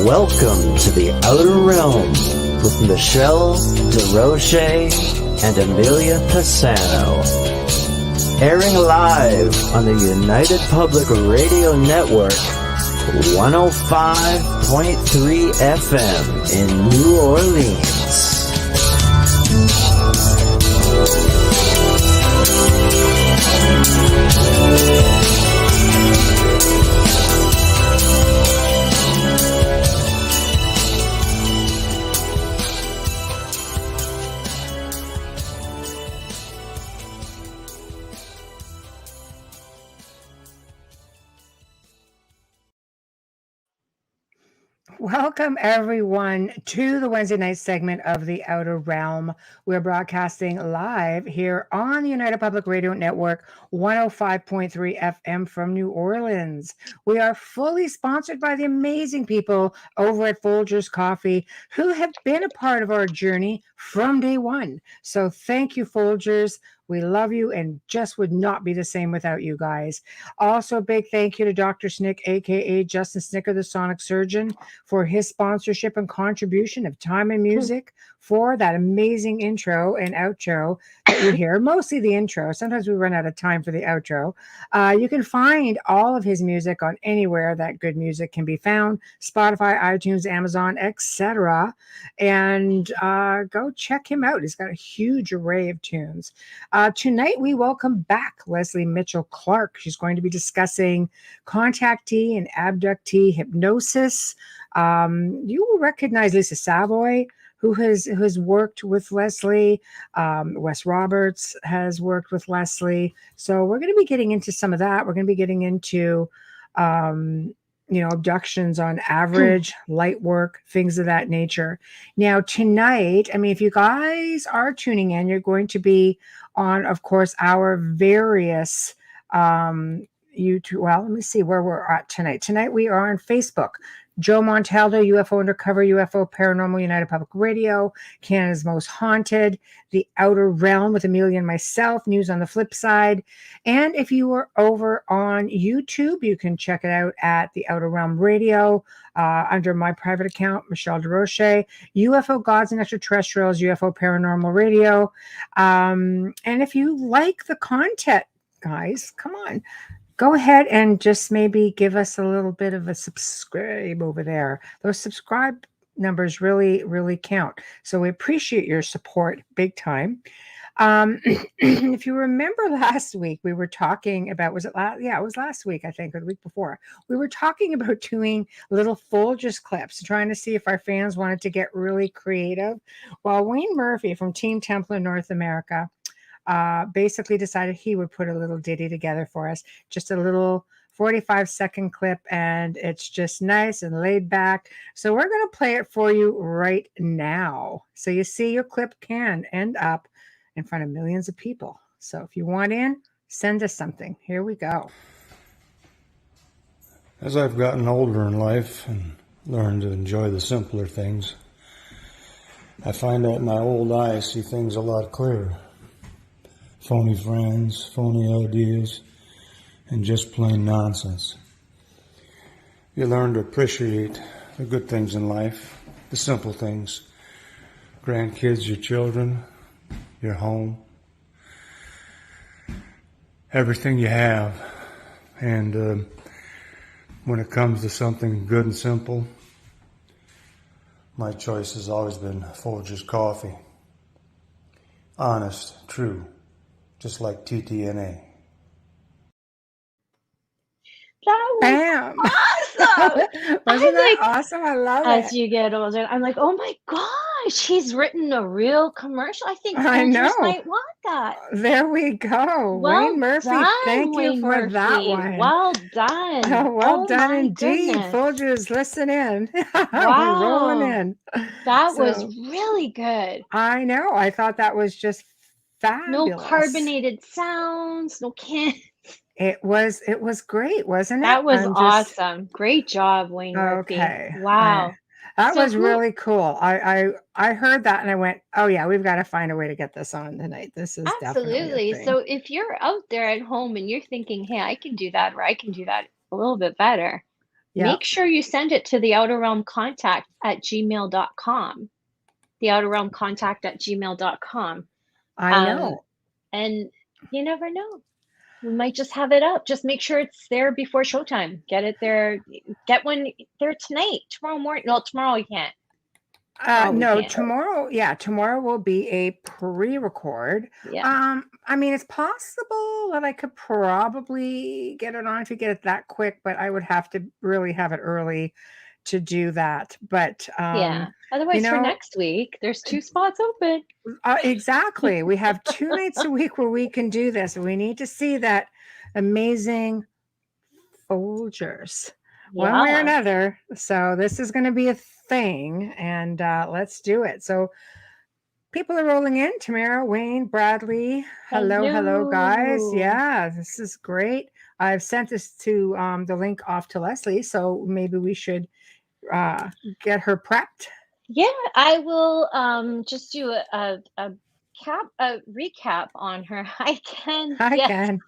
Welcome to the Outer Realm with Michelle DeRoche and Amelia Pisano. Airing live on the United Public Radio Network, 105.3 FM in New Orleans. Welcome, everyone, to the Wednesday night segment of The Outer Realm. We're broadcasting live here on the United Public Radio Network, 105.3 FM from New Orleans. We are fully sponsored by the amazing people over at Folgers Coffee who have been a part of our journey from day one. So thank you, Folgers. We love you and just would not be the same without you guys. Also, a big thank you to Dr. Snick, a.k.a. Justin Snicker, the Sonic Surgeon, for his sponsorship and contribution of time and music for that amazing intro and outro that you hear. Mostly the intro. Sometimes we run out of time for the outro. You can find all of his music on anywhere that good music can be found. Spotify, iTunes, Amazon, etc. And go check him out. He's got a huge array of tunes. Tonight, we welcome back Lesley Mitchell Clarke. She's going to be discussing contactee and abductee hypnosis. You will recognize Lisa Savoy, who has worked with Lesley. Wes Roberts has worked with Lesley. So we're going to be getting into some of that. We're going to be getting into abductions on average, light work, things of that nature. Now, tonight, if you guys are tuning in, you're going to be on, of course, our various YouTube. Well, let me see where we're at tonight. Tonight, we are on Facebook. Joe Montaldo, UFO Undercover, UFO Paranormal, United Public Radio, Canada's Most Haunted, The Outer Realm with Amelia and myself, News on the Flip Side. And if you are over on YouTube, you can check it out at The Outer Realm Radio under my private account, Michelle DeRoche, UFO Gods and Extra-Terrestrials, UFO Paranormal Radio. And if you like the content, guys, come on. Go ahead and just maybe give us a little bit of a subscribe over there. Those subscribe numbers really, really count. So we appreciate your support big time. If you remember last week, we were talking about, it was last week, I think, or the week before. We were talking about doing little Folgers clips, trying to see if our fans wanted to get really creative. Well, Wayne Murphy from Team Templar North America basically decided he would put a little ditty together for us, just a little 45-second clip, and it's just nice and laid back. So we're going to play it for you right now. So you see, your clip can end up in front of millions of people. So if you want in, send us something. Here we go. As I've gotten older in life and learned to enjoy the simpler things, I find that in my old eye I see things a lot clearer. Phony friends, phony ideas, and just plain nonsense. You learn to appreciate the good things in life, the simple things. Grandkids, your children, your home, everything you have. And when it comes to something good and simple, my choice has always been Folgers Coffee. Honest, true. Just like TTNA. That was Bam! awesome! Wasn't that awesome? I love it. As you get older, I'm like, oh my gosh, he's written a real commercial. I think I know. Folgers might want that. There we go. Well Wayne Murphy, done, thank you Wayne for Murphy. that one. Well done. Oh, well done my indeed. goodness. Folgers, listen in. Wow. We're rolling in. That So, was really good. I know. I thought that was just No fabulous. carbonated sounds, no can. It was great, wasn't it? That was I'm just awesome. Great job, Wayne Murphy. okay. Wow. That So was really cool. I heard that and I went, oh yeah, we've got to find a way to get this on tonight. This is definitely a Absolutely. thing. So if you're out there at home and you're thinking, hey, I can do that, or I can do that a little bit better, Yeah, make sure you send it to the outer realm contact at gmail.com. The outer realm contact at gmail.com. I know. And you never know. We might just have it up. Just make sure it's there before showtime. Get it there. Get one there tonight, tomorrow morning. No, tomorrow you can't. We No, can't. tomorrow will be a pre-record. Yeah. I mean, it's possible that I could probably get it on if you get it that quick, but I would have to really have it early to do that. But Yeah. you Otherwise, for know, next week, there's 2 spots open. exactly. We have 2 nights a week where we can do this. We need to see that amazing Folgers one way or Yeah. another. So this is going to be a thing, and let's do it. So people are rolling in. Tamara, Wayne, Bradley. Hello, guys. Hello. Yeah, this is great. I've sent this to the link off to Lesley, so maybe we should get her prepped. Yeah, I will just do a recap on her. I can. I Yes. can.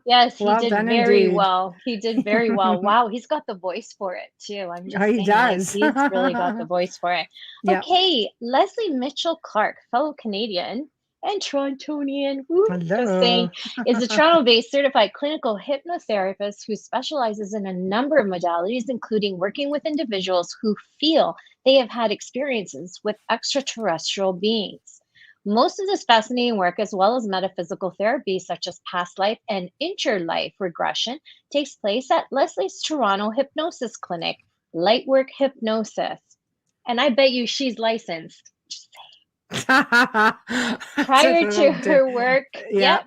Yes, he Well did done very indeed. well. He did very well. Wow, he's got the voice for it too. I'm just He saying, does. he's really got the voice for it. Yep. Okay, Lesley Mitchell Clarke, fellow Canadian and Torontonian, just saying, Hello. is a Toronto-based certified clinical hypnotherapist who specializes in a number of modalities, including working with individuals who feel they have had experiences with extraterrestrial beings. Most of this fascinating work, as well as metaphysical therapy such as past life and interlife regression, takes place at Lesley's Toronto Hypnosis Clinic, Lightwork Hypnosis. And I bet you she's licensed. Prior to her work,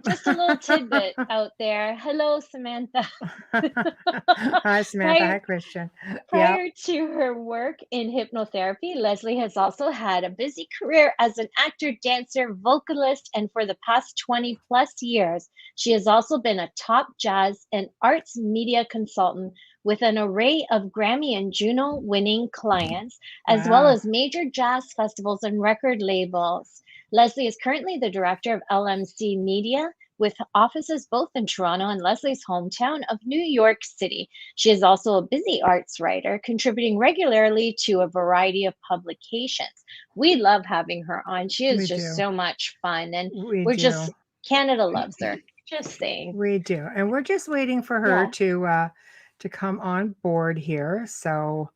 just a little tidbit out there. Hello, Samantha. Hi, Samantha. Hi, Christian. Prior to her work in hypnotherapy, Lesley has also had a busy career as an actor, dancer, vocalist, and for the past 20 plus years, she has also been a top jazz and arts media consultant with an array of Grammy and JUNO-winning clients, as well as major jazz festivals and record labels. Lesley is currently the director of LMC Media, with offices both in Toronto and Lesley's hometown of New York City. She is also a busy arts writer, contributing regularly to a variety of publications. We love having her on. She is just so much fun, and Canada loves her. Just saying. We do, and we're just waiting for her to come on board here. So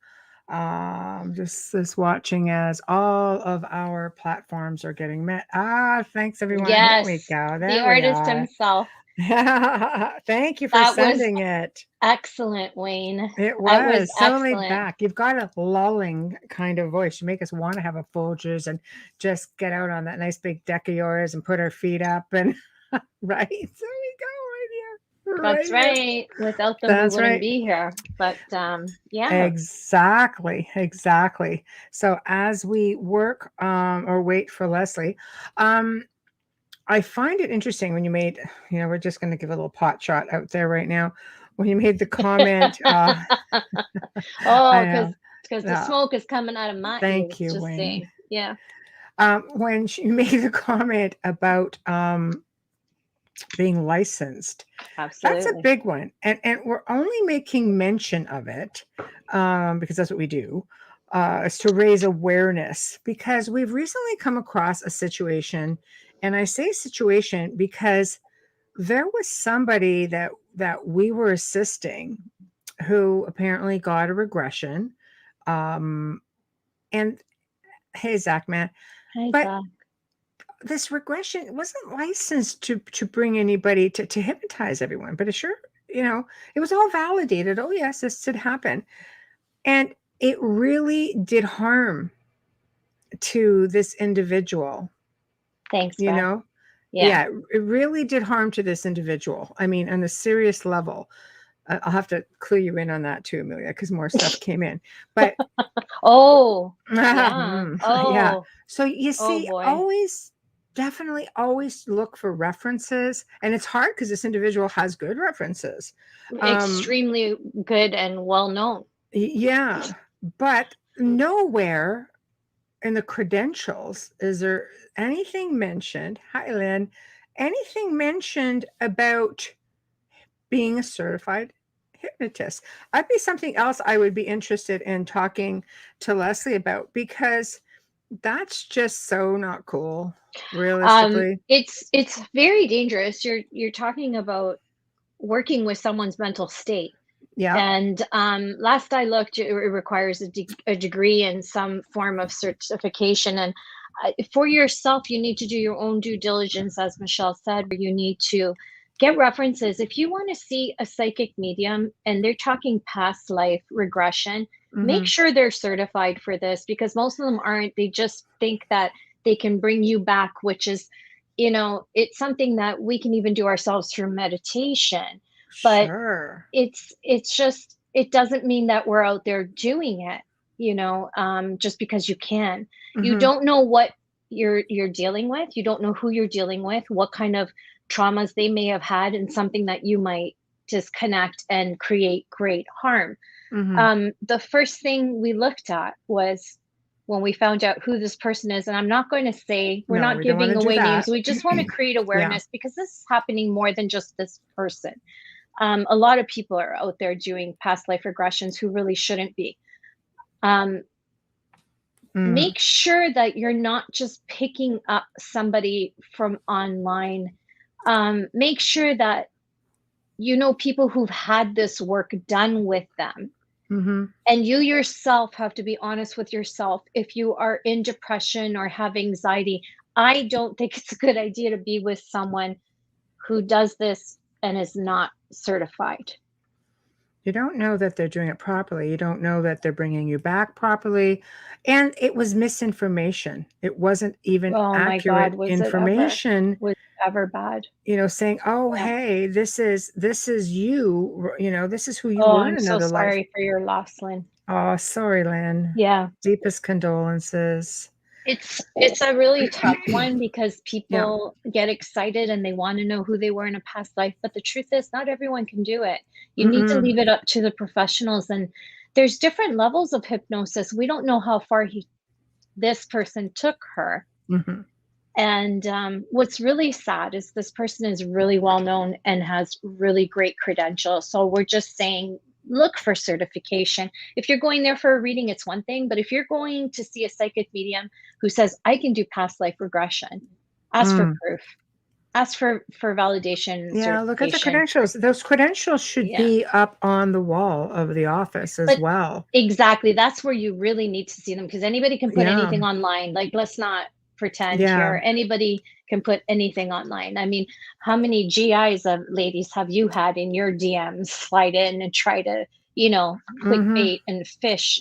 just watching as all of our platforms are getting met. Thanks everyone. Yes, there we go. The artist himself. Thank you for sending it. Excellent, Wayne. It was so laid back. You've got a lulling kind of voice. You make us want to have a Folgers and just get out on that nice big deck of yours and put our feet up and right. There we go, right here. That's right. Without them, we wouldn't be here. But Exactly. So as we work or wait for Lesley, I find it interesting when you made, we're just going to give a little pot shot out there right now. When you made the comment, because the smoke is coming out of my ears. Thank you, Wayne. Saying. Yeah. When she made the comment about being licensed, absolutely, that's a big one, and we're only making mention of it because that's what we do, is to raise awareness, because we've recently come across a situation, and I say situation because there was somebody that we were assisting who apparently got a regression, and hey, Zach, man, this regression wasn't licensed to bring anybody to hypnotize everyone, but it sure, it was all validated. Oh yes, this did happen. And it really did harm to this individual. Thanks, Yeah, it really did harm to this individual. I mean, on a serious level. I'll have to clue you in on that too, Amelia, because more stuff came in. But yeah. So you see, definitely always look for references, and it's hard because this individual has good references, extremely good and well known. Yeah, but nowhere in the credentials is there anything mentioned. Hi, Lynn. Anything mentioned about being a certified hypnotist. That'd be something else I would be interested in talking to Lesley about, because that's just so not cool, realistically. It's very dangerous. You're talking about working with someone's mental state. Yeah. And last I looked, it requires a degree in some form of certification. And for yourself, you need to do your own due diligence, as Michelle said, where you need to get references. If you want to see a psychic medium and they're talking past life regression, make sure they're certified for this, because most of them aren't. They just think that they can bring you back, which is, it's something that we can even do ourselves through meditation. But Sure. it's just, it doesn't mean that we're out there doing it, just because you can. You don't know what you're dealing with. You don't know who you're dealing with, what kind of traumas they may have had, and something that you might disconnect and create great harm. The first thing we looked at was when we found out who this person is, and I'm not going to say, we're not giving away names. We just want to create awareness, because this is happening more than just this person. A lot of people are out there doing past life regressions who really shouldn't be. Make sure that you're not just picking up somebody from online. Make sure that people who've had this work done with them. And you yourself have to be honest with yourself. If you are in depression or have anxiety, I don't think it's a good idea to be with someone who does this and is not certified. You don't know that they're doing it properly. You don't know that they're bringing you back properly. And it was misinformation. It wasn't even accurate information. Was ever bad? Saying, "Oh, hey, this is you. This is who you Oh, were in I'm another so sorry life." for your loss, Lynn. Oh, sorry, Lynn. Yeah. Deepest condolences. It's a really tough one, because people get excited and they want to know who they were in a past life. But the truth is, not everyone can do it. You need to leave it up to the professionals. And there's different levels of hypnosis. We don't know how far this person took her. And what's really sad is this person is really well known and has really great credentials. So we're just saying, look for certification. If you're going there for a reading, it's one thing. But if you're going to see a psychic medium who says, I can do past life regression, ask for proof. Ask for validation. Yeah, look at the credentials. Those credentials should be up on the wall of the office as well. Exactly. That's where you really need to see them, because anybody can put anything online. Like, let's not pretend here. Anybody can put anything online. I mean, how many GIs of ladies have you had in your DMs slide in and try to, clickbait and fish,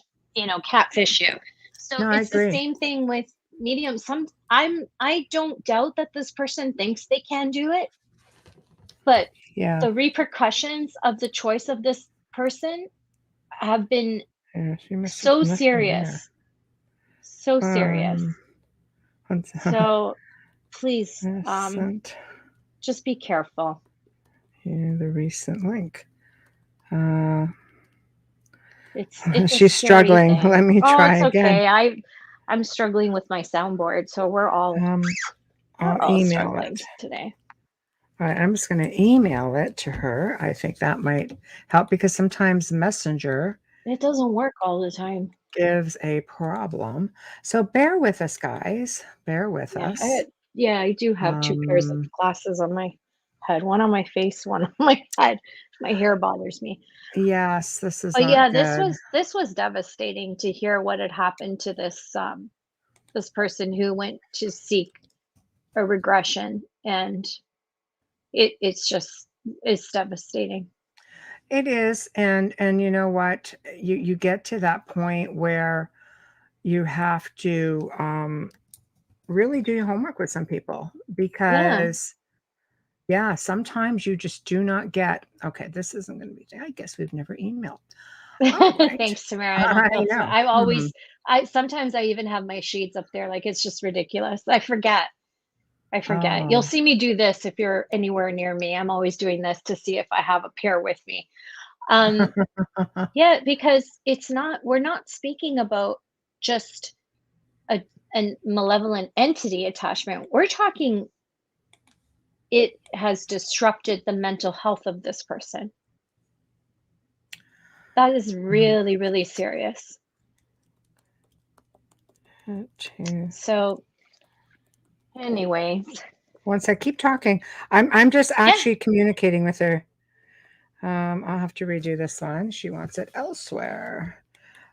catfish you? So it's the same thing with mediums. I don't doubt that this person thinks they can do it, but the repercussions of the choice of this person have been so serious. So serious. So please, just be careful. The recent link. It's she's struggling. Thing. Let me try it's again. Okay. I'm struggling with my soundboard, so we're all email it today. All right, I'm just going to email it to her. I think that might help, because sometimes Messenger, it doesn't work all the time, gives a problem. So bear with us, guys. Bear with us. I do have two pairs of glasses on my head, one on my face, one on my head. My hair bothers me. Yes, this is. But this was devastating to hear what had happened to this this person who went to seek a regression, and it's devastating. It is, and you know what? You get to that point where you have to really do your homework with some people, because sometimes you just do not get. Okay, this isn't going to be. I guess we've never emailed. Right. Thanks, Tamara. I know. I always. Sometimes I even have my sheets up there. Like, it's just ridiculous. I forget. Oh. You'll see me do this if you're anywhere near me. I'm always doing this to see if I have a pair with me. Because we're not speaking about just a malevolent entity attachment. We're talking, it has disrupted the mental health of this person. That is really, really serious. So, anyways. Once I keep talking, I'm just Yeah. actually communicating with her. I'll have to redo this one. She wants it elsewhere.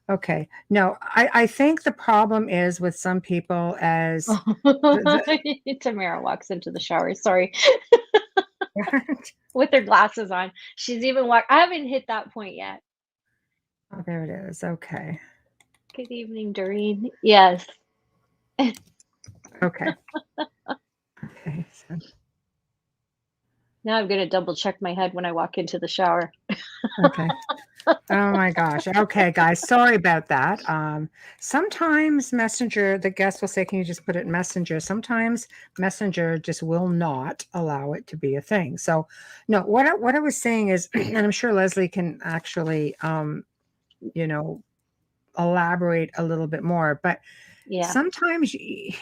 Okay. No, I think the problem is with some people as Tamara walks into the shower. Sorry. With her glasses on. She's even I haven't hit that point yet. Oh, there it is. Okay. Good evening, Doreen. Yes. Okay. Okay. So. Now I'm going to double check my head when I walk into the shower. Okay. Oh my gosh. Okay, guys. Sorry about that. Sometimes Messenger, the guest will say, can you just put it in Messenger? Sometimes Messenger just will not allow it to be a thing. So no, what I was saying is, and I'm sure Lesley can actually, elaborate a little bit more, but sometimes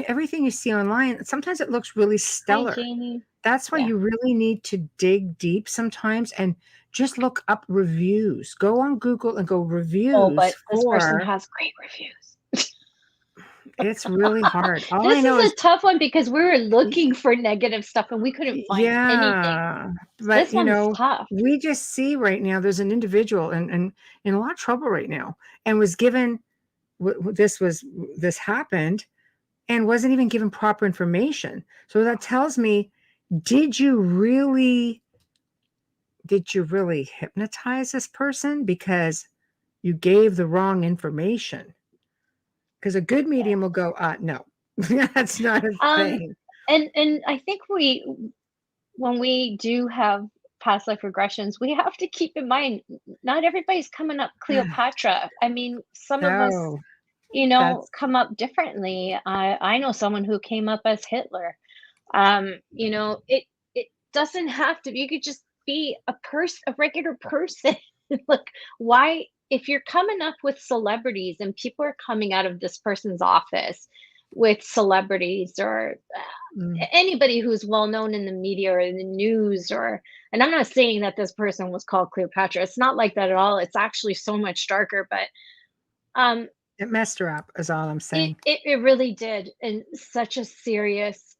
everything you see online, sometimes it looks really stellar. Hi, Janie. That's why you really need to dig deep sometimes and just look up reviews. Go on Google and go reviews. Oh, but this person has great reviews. It's really hard. All this I know is a tough one because we were looking for negative stuff and we couldn't find anything. But this one's tough. We just see right now there's an individual and in a lot of trouble right now and was given this happened and wasn't even given proper information. So that tells me, did you really hypnotize this person because you gave the wrong information? Because a good medium will go, no, that's not a thing. And I think when we do have past life regressions, we have to keep in mind, not everybody's coming up Cleopatra. I mean, some of us, come up differently. I know someone who came up as Hitler. It doesn't have to be. You could just be a regular person. Like, why? If you're coming up with celebrities and people are coming out of this person's office with celebrities or anybody who's well known in the media or in the news, and I'm not saying that this person was called Cleopatra. It's not like that at all. It's actually so much darker, but it messed her up, is all I'm saying. It really did in such a serious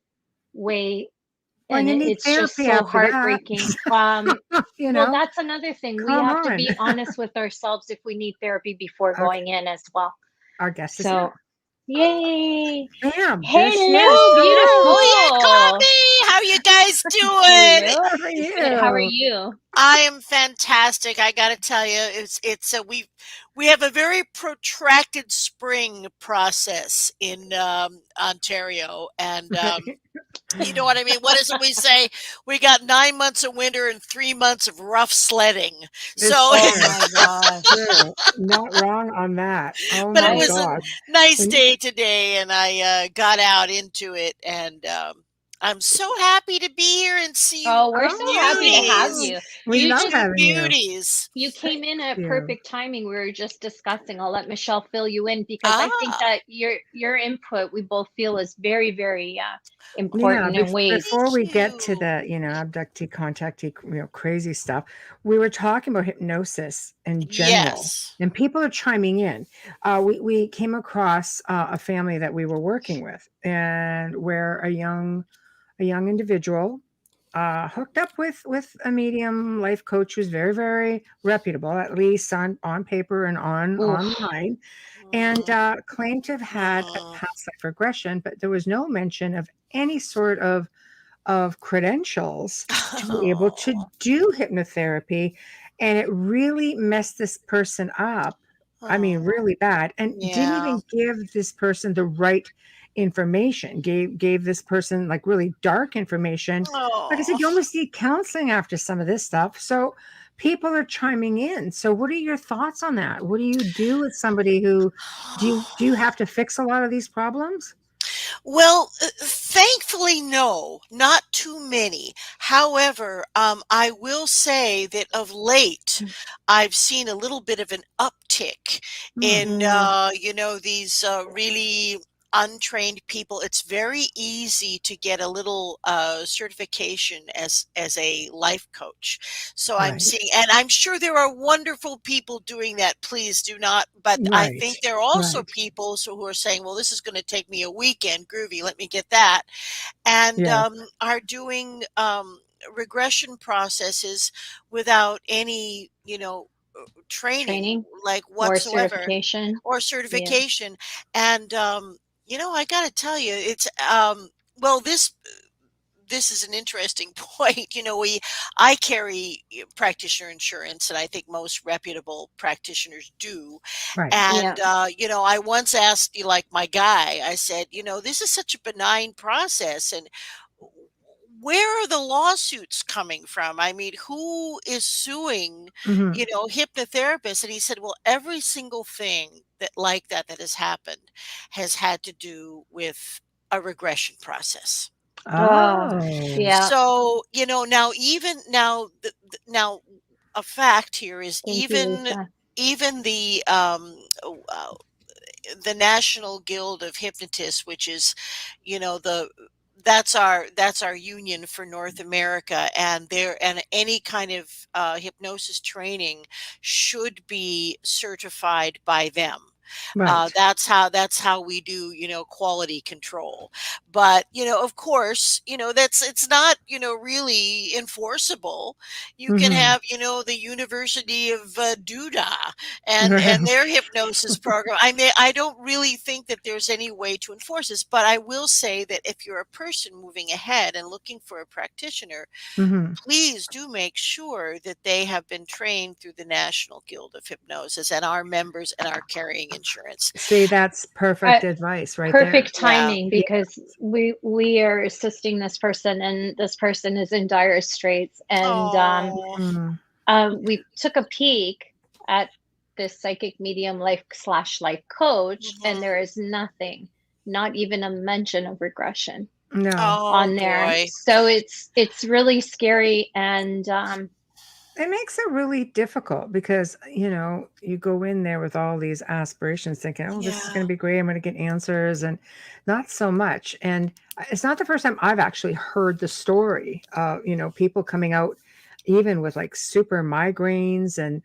way. Well, and it's just so heartbreaking. Well, that's another thing. We have to be honest with ourselves if we need therapy before going in as well. Our guest is here. Yay! Bam! Hello, beautiful. Coffee. How are you guys doing? How are you? I am fantastic. I got to tell you, we have a very protracted spring process in Ontario, and you know what I mean? What is it we say? We got 9 months of winter and 3 months of rough sledding. Oh my God. Not wrong on that. Oh but my it was God. a nice day today, and I got out into it, and I'm so happy to be here and see you. Oh, we're so happy to have you. We love having beauties. You came in at perfect timing. We were just discussing. I'll let Michelle fill you in because I think that your input we both feel is very, very important in ways. Before we get to the abductee-contactee crazy stuff, we were talking about hypnosis in general, and people are chiming in. We came across a family that we were working with, and where a young individual hooked up with a medium life coach who's very, very reputable, at least on paper and online, and claimed to have had a past life regression, but there was no mention of any sort of credentials to be able to do hypnotherapy, and it really messed this person up. I mean, really bad, and didn't even give this person the right information. Gave this person like really dark information. Like I said, you almost need counseling after some of this stuff. So people are chiming in. So what are your thoughts on that? What do you do with somebody who do you have to fix a lot of these problems? Well, thankfully, no, not too many. However, I will say that of late, I've seen a little bit of an uptick in, these really untrained people, it's very easy to get a little certification as a life coach. So I'm Right. seeing, and I'm sure there are wonderful people doing that. Please do not. But I Right. think there are also Right. people who are saying, well, this is going to take me a weekend. Groovy, let me get that. And Yes. are doing regression processes without any, training like or whatsoever certification. or Yeah. certification. And I got to tell you, it's well, this is an interesting point. I carry practitioner insurance, and I think most reputable practitioners do. Right. And Yeah. I once asked like my guy, I said, this is such a benign process, and where are the lawsuits coming from? I mean, who is suing, Mhm. hypnotherapists? And he said, well, every single thing that has happened has had to do with a regression process. Oh, Oh. yeah. So, now even now, now a fact here is Thank you, Lisa. even the National Guild of Hypnotists, which is, the that's our union for North America, and any kind of hypnosis training should be certified by them. Right. That's how we do, quality control. But, of course, it's not, really enforceable. You can Mhm. have, the University of Duda and Right. their hypnosis program. I mean, I don't really think that there's any way to enforce this, but I will say that if you're a person moving ahead and looking for a practitioner, Mhm. please do make sure that they have been trained through the National Guild of Hypnosis and are members and are carrying insurance. See, that's perfect advice right there. Perfect Yeah. timing, Yeah. because we are assisting this person, and this person is in dire straits, and Oh, Mhm. we took a peek at this psychic medium life coach, and mhm. there is nothing, not even a mention of regression No. Oh on there. boy. So it's really scary, and It makes it really difficult because, you go in there with all these aspirations thinking, oh, this is going Yeah. to be great. I'm going to get answers, and not so much. And it's not the first time I've actually heard the story of, people coming out even with like super migraines and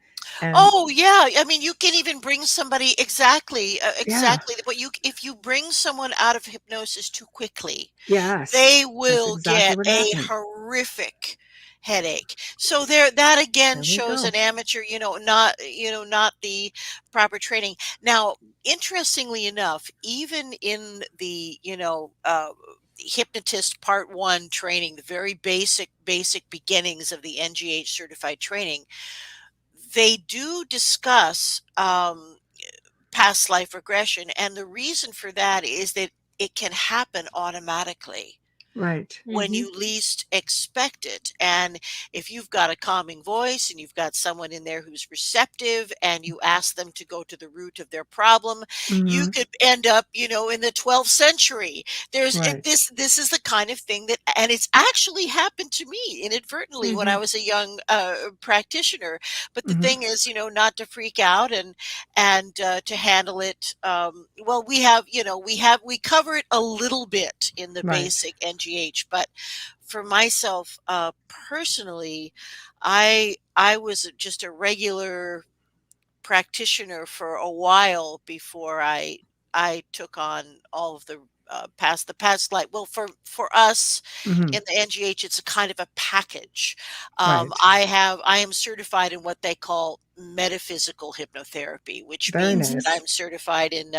Oh yeah. I mean, you can even bring somebody yeah, exactly. But if you bring someone out of hypnosis too quickly, yes, they that's will exactly get what a happened. horrific headache. So that again There we shows go. an amateur, not the proper training. Now, interestingly enough, even in the, hypnotist part 1 training, the very basic beginnings of the NGH certified training, they do discuss past life regression, and the reason for that is that it can happen automatically Right. when mhm, you least expect it. And if you've got a calming voice and you've got someone in there who's receptive and you ask them to go to the root of their problem, you Hmm. could end up, in the 12th century. Right. This is the kind of thing that, and it's actually happened to me inadvertently when I mhm. was a young practitioner. But the Hmm. thing is, not to freak out and to handle it. Well, we cover it a little bit in the Right. basic NGH, but for myself, personally, I was just a regular practitioner for a while before I took on all of the past life. Well, for us Hmm. in the NGH, it's a kind of a package. Right. I am certified in what they call metaphysical hypnotherapy, which Very means that nice. I'm certified in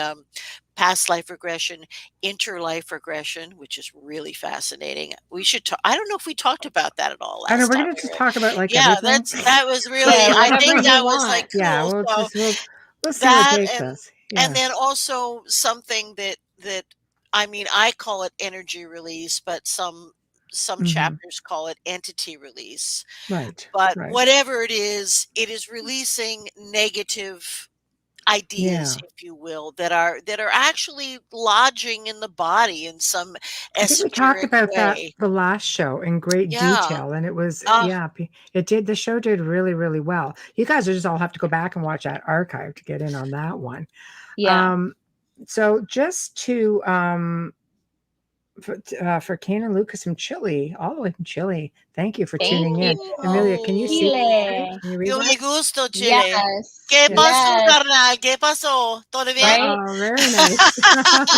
past life regression, interlife regression, which is really fascinating. We should talk. I don't know if we talked about that at all I know last we're time gonna we just were. talk about like Yeah, everything. that was really. Yeah, I whatever think you that was like want. Yeah, cool. So we'll see where it that takes us. and Yeah. then also something that I mean, I call it energy release, but some Hmm. chapters call it entity release. Right. But Right. whatever it is releasing negative ideas, Yeah. if you will, that are actually lodging in the body in some I think we talked esoteric about that way. the last show in great Yeah. detail, and it was Uh, yeah, it did. The show did really, really well. You guys just all have to go back and watch that archive to get in on that one. Yeah. Um, So just to for Kane and Lucas from Chile, all the way from Chile. Thank you for Thank tuning in. you. Amelia, can you see? Chile. Can you read Yo me that? gusto, Chile. Yes. ¿Qué Yes. pasó, Yes. carnal? ¿Qué pasó? ¿Todo bien? Right? Oh, very nice.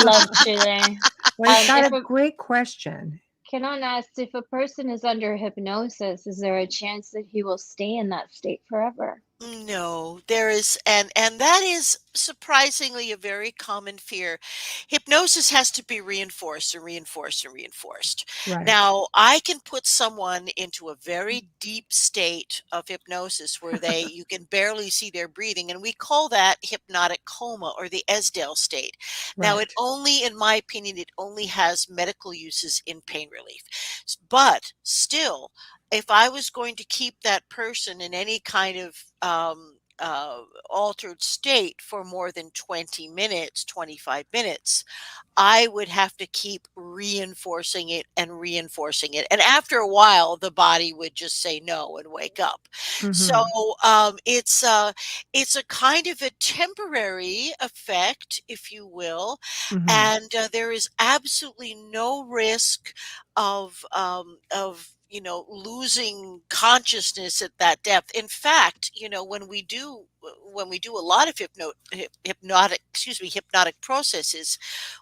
Love Chile. Well, he's got If a great question. Canon asks, if a person is under hypnosis, is there a chance that he will stay in that state forever? No, there is, and that is surprisingly a very common fear. Hypnosis has to be reinforced and reinforced and reinforced. Right. Now, I can put someone into a very deep state of hypnosis where you can barely see their breathing, and we call that hypnotic coma or the Esdale state. Now, it Right. only, in my opinion, it only has medical uses in pain relief. But still, if I was going to keep that person in any kind of altered state for more than 20 minutes, 25 minutes, I would have to keep reinforcing it and reinforcing it. And after a while, the body would just say no and wake up. So it's a kind of a temporary effect, if you will, and there is absolutely no risk of losing consciousness at that depth. In fact, when we do a lot of hypnotic processes,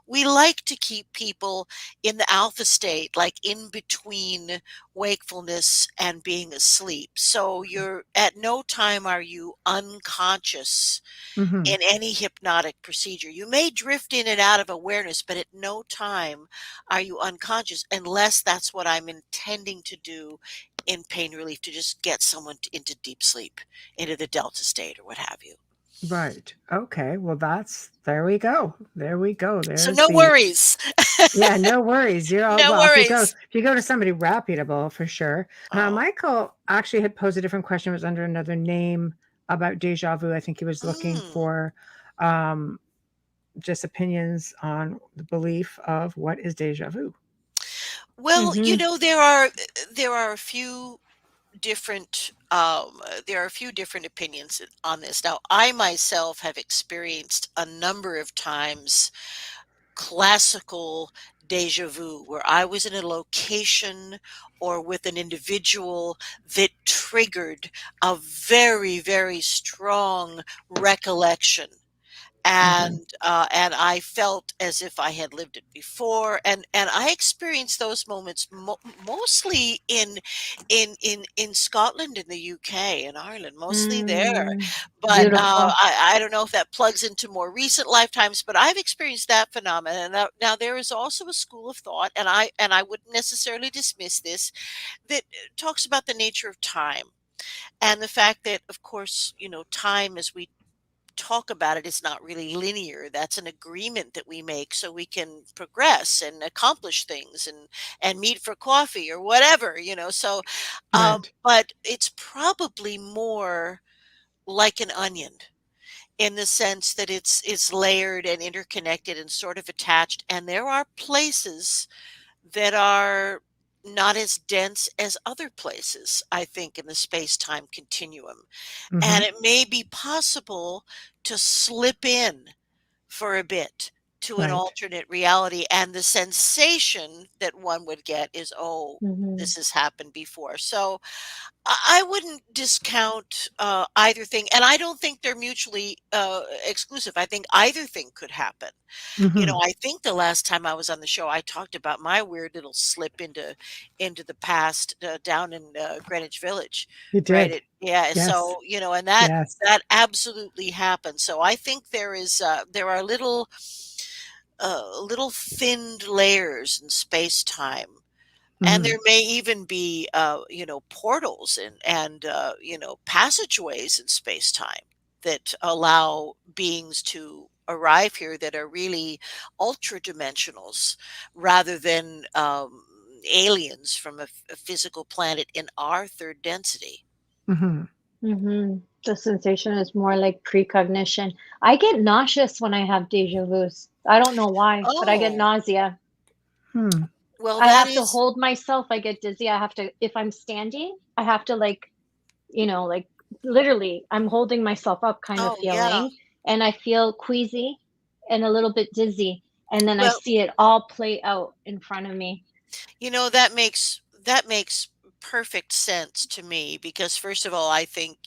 we like to keep people in the alpha state, like in between wakefulness and being asleep. So you're at no time are you unconscious in any hypnotic procedure. You may drift in and out of awareness, but at no time are you unconscious unless that's what I'm intending to do in pain relief, to just get someone into deep sleep, into the delta state or what have you. Right. Okay. Well, there we go. There we go. So There's no worries. Yeah, no worries. You're all No well. If worries. you go to somebody reputable, for sure. Oh. Michael actually had posed a different question. It was under another name about deja vu. I think he was looking for just opinions on the belief of what is deja vu. Well, there are a few different opinions on this. Now, I myself have experienced a number of times classical deja vu, where I was in a location or with an individual that triggered a very, very strong recollection. And I felt as if I had lived it before, and I experienced those moments mostly in Scotland, in the UK, and Ireland, mostly there. But Beautiful. I don't know if that plugs into more recent lifetimes, but I've experienced that phenomenon. Now there is also a school of thought, and I wouldn't necessarily dismiss this, that talks about the nature of time and the fact that, of course, time, as we talk about it, is not really linear. That's an agreement that we make so we can progress and accomplish things and meet for coffee or whatever, so but it's probably more like an onion, in the sense that it's layered and interconnected and sort of attached, and there are places that are not as dense as other places, I think, in the space-time continuum. And it may be possible to slip in for a bit to an alternate reality, and the sensation that one would get is, oh, this has happened before. So I wouldn't discount either thing, and I don't think they're mutually exclusive. I think either thing could happen. I think the last time I was on the show, I talked about my weird little slip into the past down in Greenwich Village. You did. Right? Yes. So and that absolutely happened. So I think there are little thinned layers in space time. And there may even be, portals and passageways in space time that allow beings to arrive here that are really ultra dimensionals, rather than aliens from a physical planet in our third density. The sensation is more like precognition. I get nauseous when I have deja vus. I don't know why, but I get nausea. Well, I have to hold myself. I get dizzy. I have to, if I'm standing, I have to literally, I'm holding myself up kind of feeling. And I feel queasy. and a little bit dizzy. And then I Well, see it all play out in front of me. that makes perfect sense to me because first of all, I think,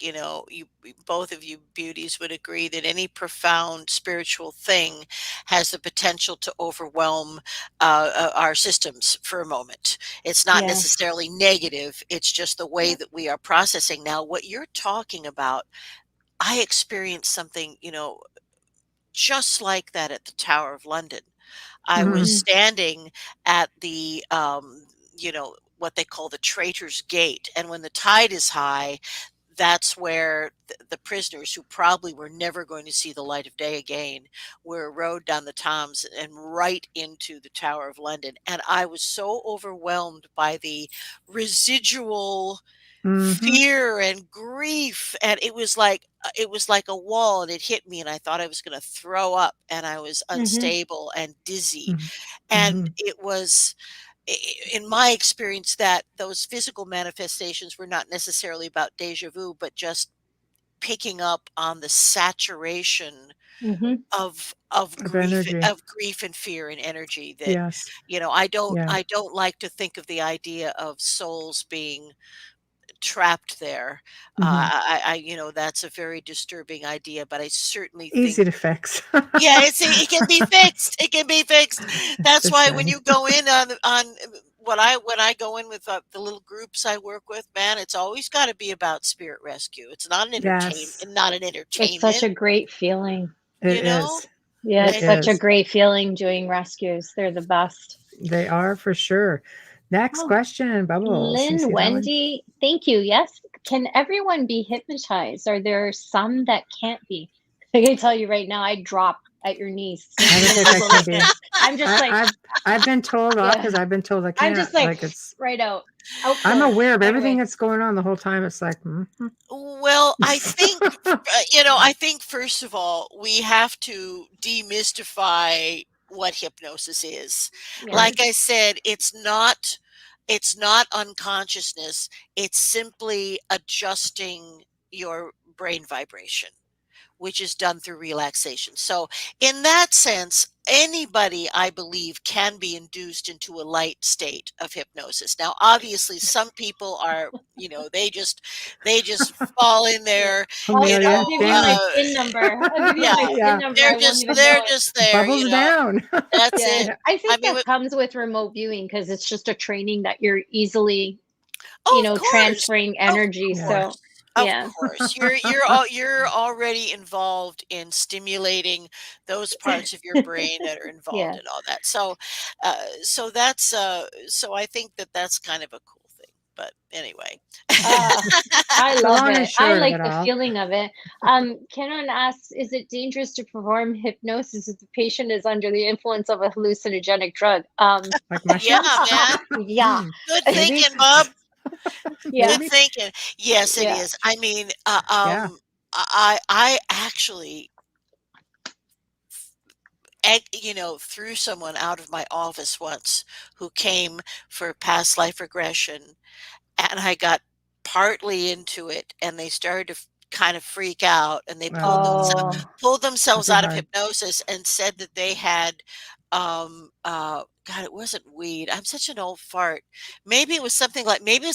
both of you beauties would agree that any profound spiritual thing has the potential to overwhelm our systems for a moment. It's not Yes. necessarily negative, it's just the way Yep. that we are processing. Now, what you're talking about, I experienced something, just like that at the Tower of London. I was Mhm. Mhm. standing at the, what they call the Traitor's Gate, and when the tide is high, that's where the prisoners who probably were never going to see the light of day again were rowed down the Thames and right into the Tower of London. And I was so overwhelmed by the residual Mhm. fear and grief, and it was like a wall, and it hit me, and I thought I was going to throw up, and I was Mhm. unstable and dizzy. Mhm. And Mhm. it was in my experience that those physical manifestations were not necessarily about deja vu, but just picking up on the saturation Mhm. of Of grief energy. of grief and fear and energy that Yes. I don't Yeah. I don't like to think of the idea of souls being trapped there. Mhm. That's a very disturbing idea, but I certainly think Easy to fix. yeah, it can be fixed. It can be fixed. That's Just why when saying. you go in on when I go in with the little groups I work with, man, it's always got to be about spirit rescue. It's Yes, not an It's such entertainment, a great feeling. it you know. is. Yeah, It it's And such a is. great feeling doing rescues. They're the best. They are for sure. Next Oh, question, Bubbles. You Lynn, see that one? Wendy, thank you. Yes. Can everyone be hypnotized? Are there some that can't be? I can tell you right now, I drop at your knees I don't seeing think I people can like be. this. I'm just I, like, I've I've been told off yeah, because I've been told I I'm just can't. like Like it's. right out, out I'm cold. aware of everything Anyway, that's going on the whole time. It's like, mhm. well, I think first of all, we have to demystify what hypnosis is. yeah. Like Right. I said, it's not unconsciousness. It's simply adjusting your brain vibration, which is done through relaxation. So, in that sense, anybody, I believe, can be induced into a light state of hypnosis. Now, obviously, some people are, they just fall in Yeah. there, I'll Amelia, give you my down. PIN number. I'll give you yeah, my PIN Yeah. number. I they're won't just even they're know it. just there, Bubbles down. That's Yeah. it. Yeah. I I think mean, that comes with remote viewing because it's just a training that you're easily, oh, of course. transferring Of energy. Yeah. So, course. Of yeah. course. You're already involved in stimulating those parts of your brain that are involved Yeah. in all that. So I think that that's kind of a cool thing. But anyway. Ah, I The love long and it. I short of like it the all. feeling of it. Kenan asks, is it dangerous to perform hypnosis if the patient is under the influence of a hallucinogenic drug? Like Yeah, mushrooms? man. Yeah. Good Maybe. thinking, Bob. Yeah. Good Maybe. thinking. Yes, it Yeah. is. I mean, Yeah. I actually threw someone out of my office once who came for past life regression, and I got partly into it, and they started to kind of freak out, and they Oh, pulled that'd themselves be out of hard. hypnosis and said that they had God, it wasn't weed. I'm such an old fart. Maybe it was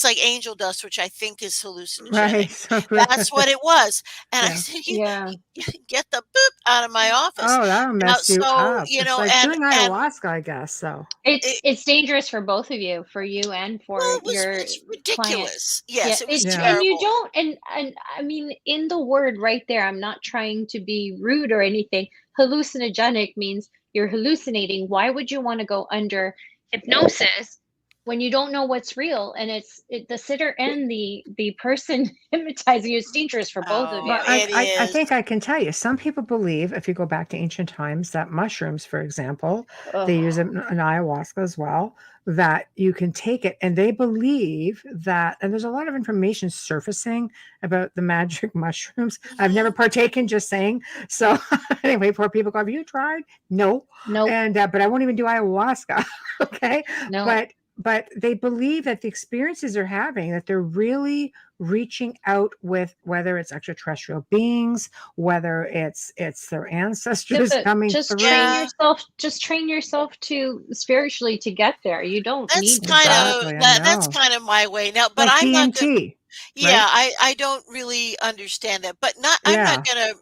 like angel dust, which I think is hallucinogenic. Right. So, That's what it was. And I yeah. said, Yeah. you get the boop out of my office. Oh, that'll mess you So, up. It's like doing and ayahuasca, I guess. So, It's it, it's dangerous for both of you, for you and for well, your it's client. ridiculous. Yeah, Yes, it was it's yeah. and you terrible. don't and I mean in the word right there, I'm not trying to be rude or anything. Hallucinogenic means you're hallucinating. Why would you want to go under hypnosis when you don't know what's real? And the sitter and the person hypnotizing you is dangerous for both of Oh, you. But it I is. think I can tell you, some people believe, if you go back to ancient times, that mushrooms, for example, they use it in ayahuasca as well, that you can take it. And they believe that, and there's a lot of information surfacing about the magic mushrooms. I've never Mhm. partaken, just saying. So, anyway, poor people go, have you tried? No. Nope. And, but I won't even do ayahuasca. Okay. No. But, but they believe that the experiences they're having, that they're really reaching out with, whether it's extraterrestrial beings, whether it's their Yeah, ancestors but coming just train through. Yeah, yourself. Just train yourself to spiritually to get there. You don't that's need to kind go. of Exactly, I that's know. kind of my way now. But Like I'm not gonna. DMT, Yeah, right? I don't really understand that, but not I'm not Yeah. gonna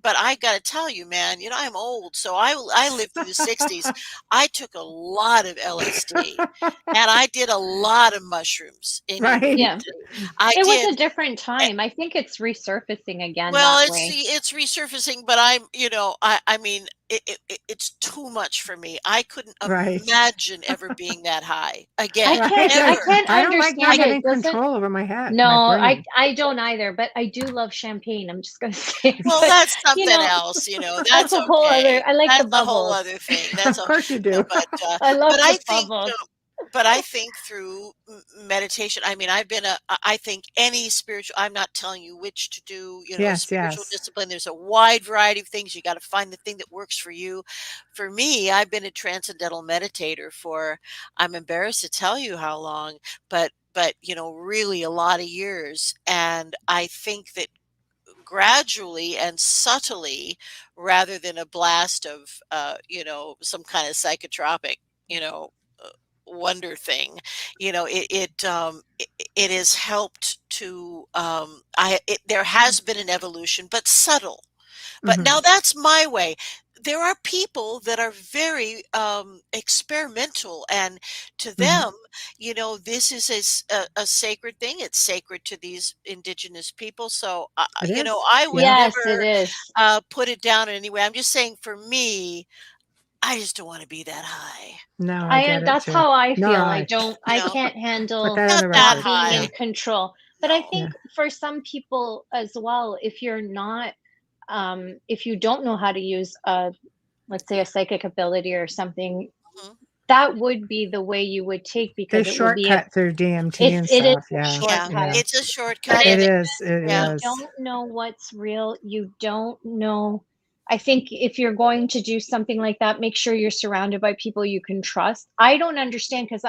but I gotta tell you, man, I'm old, so I lived through the '60s. I took a lot of LSD, and I did a lot of mushrooms, and Right. Yeah, I it was did. a different eh, time. I think it's resurfacing again Well, that it's way. it's resurfacing, but I mean, it's too much for me. I couldn't Right. imagine ever being that high I again, can't. Right. I ever. can't I don't like not understand it. having It doesn't. control over my head, No, my I brain. I don't either. But I do love champagne. I'm just gonna say. Well, But that's you something know, else, that's that's a whole other. okay. I like the That's a whole bubbles. other thing. That's Of a course you no, do. I love but the bubbles. I think through meditation, I mean, I think any spiritual, I'm not telling you which to do, Yes, spiritual yes. discipline. There's a wide variety of things. You got to find the thing that works for you. For me, I've been a transcendental meditator for, I'm embarrassed to tell you how long, but really a lot of years. And I think that gradually and subtly, rather than a blast of some kind of psychotropic you know uh, wonder thing, it has helped to there has been an evolution, but subtle. But now Mhm. that's my way. There are people that are very experimental, and to Mhm. them, this is a sacred thing. It's sacred to these indigenous people. So, It is. I would Yeah. Yes, it never is. put it down in any way. I'm just saying, for me, I just don't want to be that high. No, I get it That's too. how I No, feel. I You I know, can't put handle that on not the that not record. being Yeah. in high. control. But I No. Yeah. think for some people as well, if you're not, if you don't know how to use let's say a psychic ability or something, Mhm. that would be the way you would take They because it would be a, shortcut through DMT and it is stuff. a Yeah. Yeah, shortcut. Yeah. it's a But shortcut, It and is. It you yeah, is. don't know what's real. You don't know. I think if you're going to do something like that, make sure you're surrounded by people you can trust. I don't understand because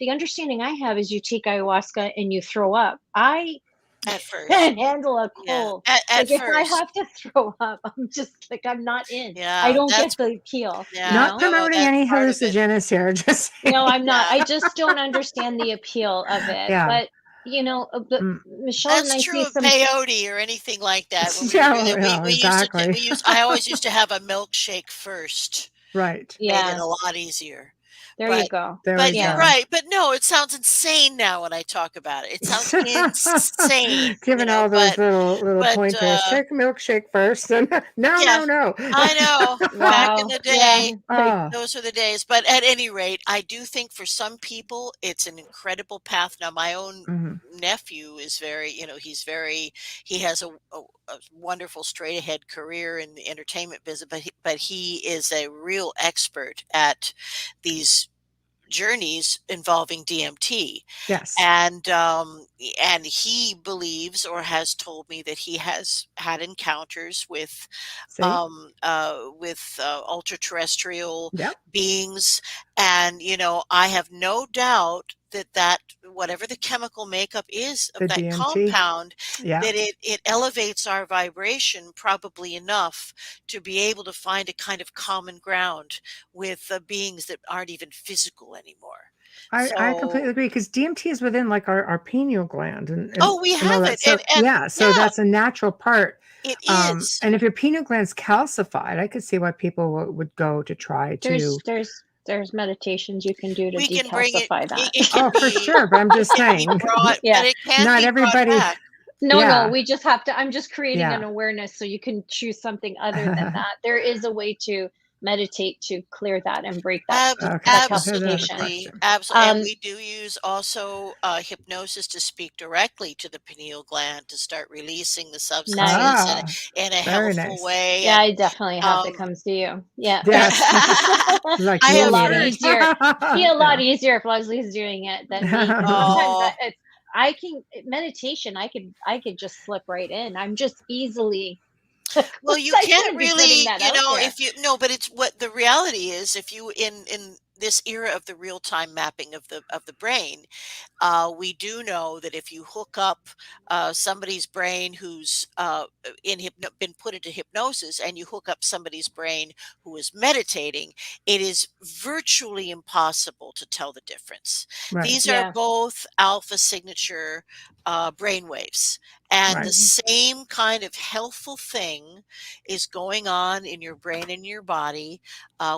the understanding I have is you take ayahuasca and you throw up. I at first. can't handle a Yeah, cold. at Like if I first. have to throw up, I'm just like I'm not in. I Yeah, don't that's get the appeal, you yeah, Not know? no, promoting that's any part of it. hallucinogens here. Just No, saying. I'm not. Yeah. I just don't understand the appeal of it. Yeah. But but Mm. Michelle and That's I true see of some. peyote or anything like that. When we were Yeah. doing it, Yeah. we used to Exactly. I always used to have a milkshake first. Right. Made it Yeah, a lot easier. there you But go. There we but you're Yeah. go. right. But no, it sounds insane now when I talk about it. It sounds insane, Giving all those little but pointers. Take a milkshake first, and no, yeah, no, no. I know. Back in Wow. the Yeah. day, Like Oh. those are the days. But at any rate, I do think for some people, it's an incredible path. Now, my own Mhm. nephew is very, he has a wonderful straight ahead career in the entertainment business, but he is a real expert at these journeys involving DMT. Yes. And he believes, or has told me, that he has had encounters See. with ultra terrestrial Yep. beings. And I have no doubt that whatever the chemical makeup is of The that DMT. compound, Yeah. that it elevates our vibration probably enough to be able to find a kind of common ground with beings that aren't even physical anymore. I completely So, agree because DMT is within like our pineal gland and oh, we and all have that. it, So and yeah, so yeah, that's a natural part. it is. And if your pineal gland's calcified, I could see why people would go to try there's to. there's there's meditations you can do to We can bring it. decalcify It, that. it can Oh, for be. sure. But I'm It just can be saying, brought, but Yeah. it can not be brought everybody. back. No, Yeah. we just have to. I'm just creating an Yeah. awareness so you can choose something other than that. There is a way to meditate to clear that and break Okay. that So here's another calcification. Absolutely, question. absolutely, and Um, we do use also hypnosis to speak directly to the pineal gland to start releasing the substances nice. Ah, in a very healthful nice. way. Yeah, And I definitely have that um, comes to you. Yeah. Yes. Like I Be a you have lot need heard. it. easier. Be a lot Yeah. easier if Leslie's doing it than me because sometimes Oh, it's I can meditation. I could just slip right in. I'm just easily. well, you I can't shouldn't be putting really, that out there. if you no, but it's what the reality is. If you in this era of the real-time mapping of the brain, we do know that if you hook up somebody's brain who's been put into hypnosis, and you hook up somebody's brain who is meditating, it is virtually impossible to tell the difference. Right. These are Yeah. both alpha signature brain waves, and Right. the same kind of healthful thing is going on in your brain and your body.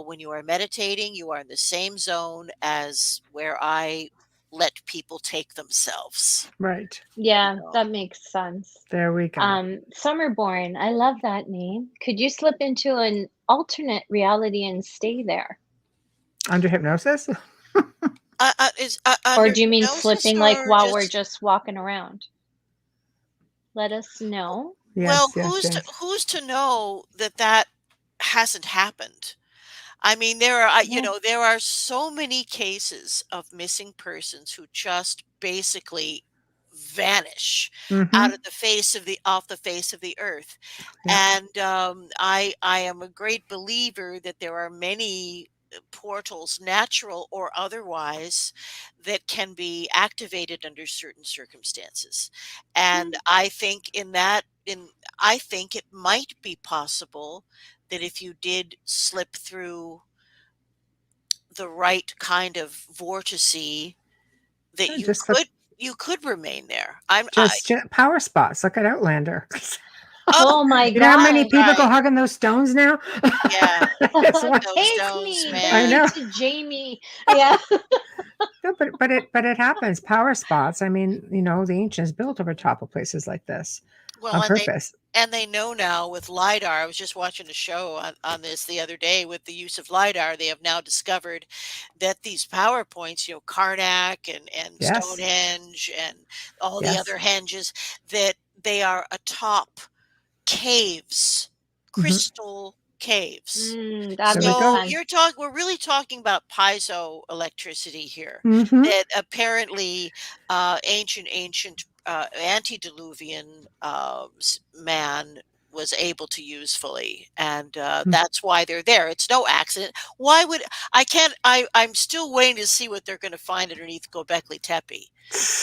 When you are meditating, you are in the same zone as where I let people take themselves. Right. Yeah, know. that makes sense. There we go. Summerborn, I love that name. Could you slip into an alternate reality and stay there? Under hypnosis? Is Or under do you mean hypnosis slipping like or while we're just just walking around? Let us know. well, Yes, yes, yes. who's to know that that hasn't happened? I mean, there are, Yeah. there are so many cases of missing persons who just basically vanish out Mm-hmm. of the face of the off the face of the earth. Yeah. And I am a great believer that there are many portals, natural or otherwise, that can be activated under certain circumstances. And Mm, I think I think it might be possible that if you did slip through the right kind of vortice, that Yeah, you could remain there. power spots. Look at Outlander. Oh, oh my You know how many gosh. people go right. hugging those stones now? Yeah, It's one. those Take stones, me I man. back know. to Jamie. Yeah. No, but it happens. Power spots. I mean, the ancients built over top of places like this Well, on purpose. and they know now with LiDAR. I was just watching a show on this the other day with the use of LiDAR. They have now discovered that these power points, Karnak and Yes. Stonehenge and all the Yes. other henges, that they are atop caves, Hmm. crystal caves. That There we makes go. So sense. we're really talking about piezoelectricity here, Hmm. that apparently ancient antediluvian man was able to use fully, and that's why they're there. It's no accident. Why would I can't I'm still waiting to see what they're going to find underneath Göbekli Tepe,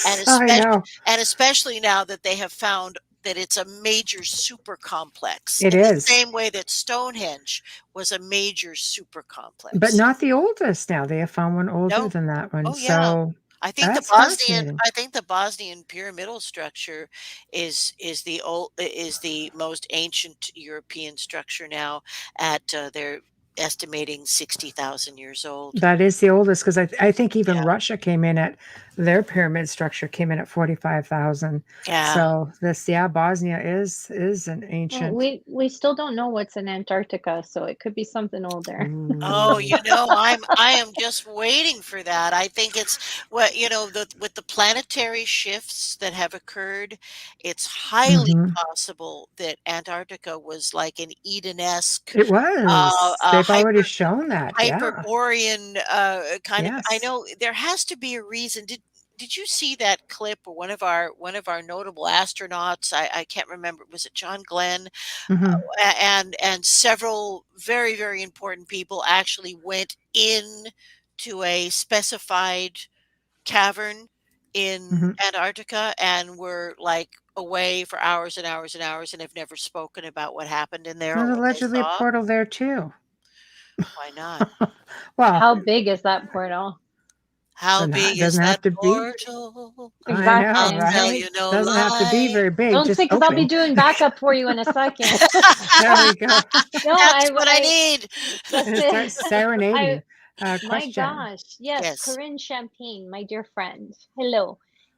and I know. especially now that they have found that it's a major super complex It in the is. same way that Stonehenge was a major super But complex. not the oldest now. They have found one older No. than that one. Oh yeah. So that's fascinating. I think the Bosnian pyramidal structure is the most ancient European structure now at they're estimating 60,000 years old. That is the oldest because I think even Yeah. Russia came in at their pyramid structure came in at 45,000. Yeah. So Bosnia is an Well, ancient. we still don't know what's in Antarctica, so it could be something older. Oh, Ooh. I am just waiting for that. I think it's what, with the planetary shifts that have occurred, it's highly Mhm. possible that Antarctica was like an Eden-esque, It was. a They've already shown that. Yeah. Hyperborean kind of. I Yes. know there has to be a reason. Did you see that clip where one of our notable astronauts? I can't remember. Was it John Glenn? Hmm. And several very important people actually went in to a specified cavern in Hmm. Antarctica and were like away for hours and hours and hours and have never spoken about what happened in there There's or what they allegedly a saw. portal there too. Why not? Well, How big is that portal? How big is doesn't have that to be. portal? I know, I'll Exactly. tell right? you no Doesn't have to be lie. very big, Don't just say, because I'll be open. doing backup for you in a second. There we go. No, That's what I need. that's And start it. I, serenading. my Question. gosh. Yes, Yes. Corinne Champagne, my dear friend. Hello.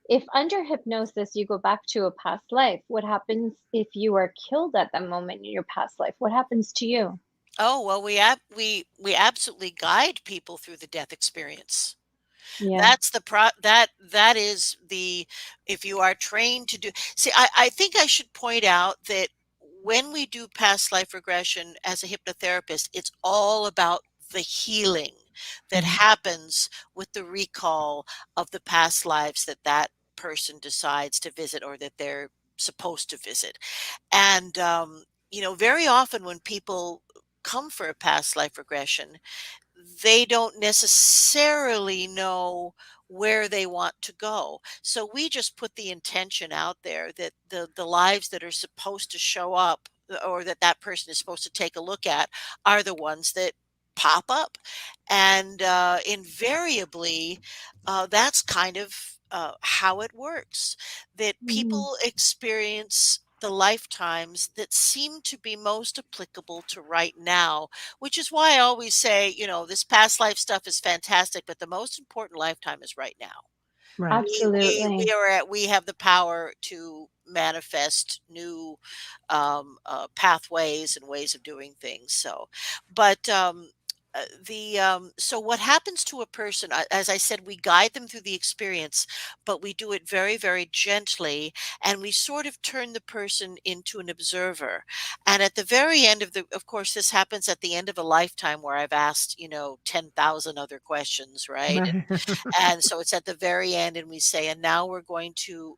If under hypnosis you go back to a past life, what happens if you are killed at that moment in your past life? What happens to you? Oh, well, we absolutely guide people through the death experience. Yeah. That's the that is the if you are trained to do. See, I think I should point out that when we do past life regression as a hypnotherapist, it's all about the healing that Mhm. happens with the recall of the past lives that that person decides to visit or that they're supposed to visit. And very often when people come for a past life regression, they don't necessarily know where they want to go. So we just put the intention out there that the lives that are supposed to show up, or that that person is supposed to take a look at, are the ones that pop up. And invariably, that's kind of how it works, that Mhm. people experience the lifetimes that seem to be most applicable to right now, which is why I always say, this past life stuff is fantastic, but the most important lifetime is right now. Right. Absolutely. We have the power to manifest new pathways and ways of doing things. So, but the so what happens to a person? As I said, we guide them through the experience, but we do it very, very gently, and we sort of turn the person into an observer. And at the very end of course, this happens at the end of a lifetime where I've asked 10,000 other questions, right? Right. And so it's at the very end, and we say, and now we're going to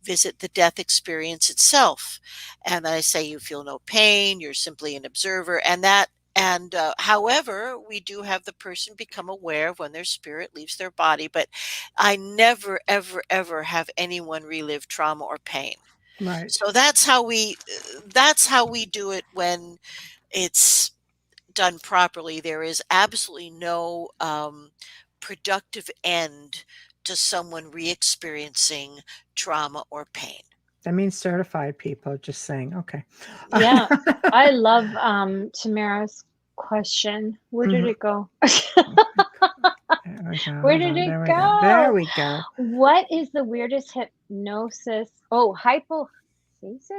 visit the death experience itself. And I say, you feel no pain, you're simply an observer. However, we do have the person become aware of when their spirit leaves their body, but I never, ever, ever have anyone relive trauma or pain. Right. So that's how we do it when it's done properly. There is absolutely no productive end to someone re-experiencing trauma or pain. That means certified people, just saying. Okay. Yeah, I love Tamara's question. Where did Mhm. it go? There we go. Where Hold did on. it There we go. There go? we go. What is the weirdest hypnosis? Oh, hypothesis?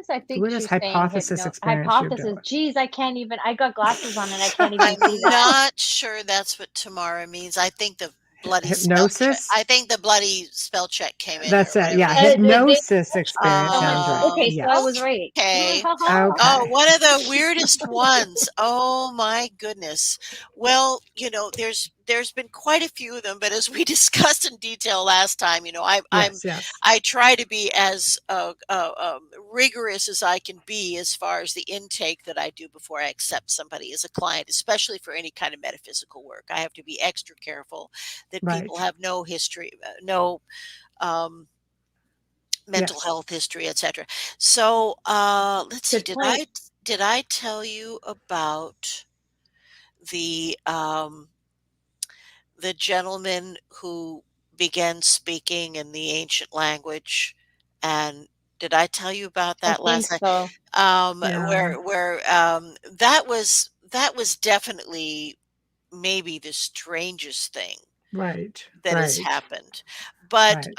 I think Weirdest she's saying hypothesis experience you've hypothesis. dealt Geez, I can't even. I got glasses on and I can't even I'm see that. not sure that's what Tamara means. I think the bloody spell check. Hypnosis? I think the bloody spell check came in, That's or it. whatever Yeah. that is. Hypnosis experience Someone. sounds right. Okay, so I Yes. was right. Okay. Okay. Oh, one of the weirdest ones. Oh my goodness. Well, there's been quite a few of them, but as we discussed in detail last time, Yes. I try to be as rigorous as I can be as far as the intake that I do before I accept somebody as a client, especially for any kind of metaphysical work. I have to be extra careful that people Right. have no history, no um, mental Yes. health history, etc. So let's see. Good point. Did I tell you about the um, the gentleman who began speaking in the ancient language? And did I tell you about I that think last night? so. Yeah. Where that was definitely maybe the strangest thing Right. that has Right. happened. But Right.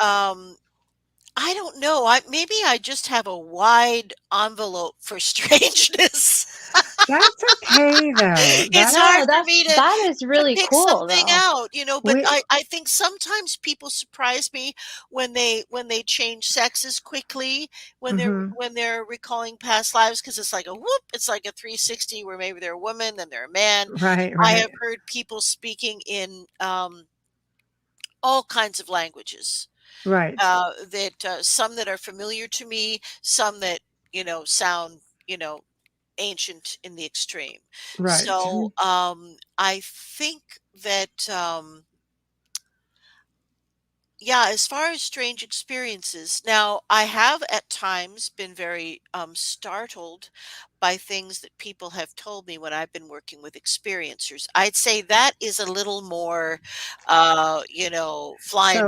I don't know. Maybe I just have a wide envelope for strangeness. That's okay though. It's That's hard No, for me that is to really pick cool something though. out, but we I think sometimes people surprise me when they change sexes quickly, mhm. when they're recalling past lives, because it's like a whoop, it's like a 360 where maybe they're a woman, then they're a man. Right, I have right. heard people speaking in all kinds of languages. Right. That some that are familiar to me, some that sound ancient in the extreme. Right. So Mhm. I think that yeah, as far as strange experiences, now I have at times been very startled by things that people have told me when I've been working with experiencers. I'd say that is a little more, So flying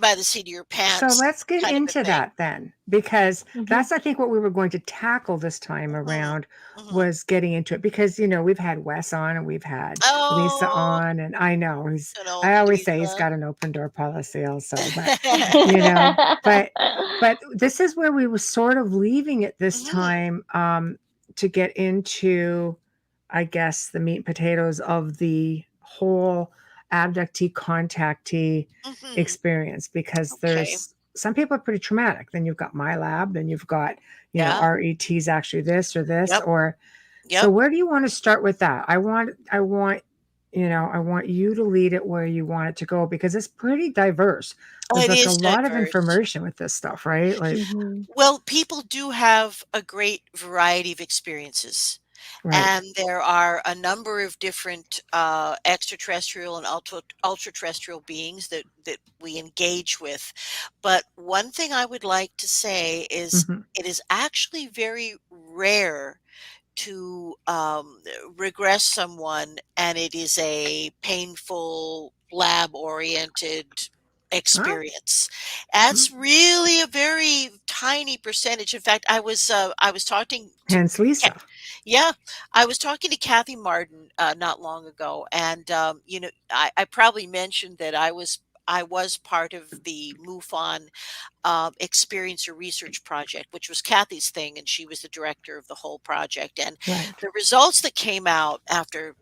by the seat of your So pants let's get kind of a into thing. that then, because Mhm. that's, I think, what we were going to tackle this time Hmm. around Hmm. was getting into it because, we've had Wes on and we've had Lisa Oh, on, and I know an old I always say he's Lisa. got an open door policy also, you know, but, but this is where we were sort of leaving it this Hmm. time, to get into, I guess, the meat and potatoes of the whole abductee-contactee Hmm. experience, because Okay. there's some people are pretty traumatic. Then you've got my lab, then you've got, Yeah. RET's actually this or this, Yep. or so Yep. where do you want to start with that? I want you to lead it where you want it to go because it's pretty diverse. Oh, There's it like a is lot of diverse. information with this stuff, right? Like, Mhm. Well, people do have a great variety of experiences. Right. And there are a number of different extraterrestrial and ultra-terrestrial beings that we engage with. But one thing I would like to say is Hmm. it is actually very rare to regress someone and it is a painful lab-oriented Oh, experience. mm. That's really a very tiny percentage. In fact, I was talking to Hence Lisa. yeah, I was talking to Kathy Martin not long ago, and I probably mentioned that I was part of the MUFON experiencer research project, which was Kathy's thing, and she was the director of the whole project. And Right. the results that came out after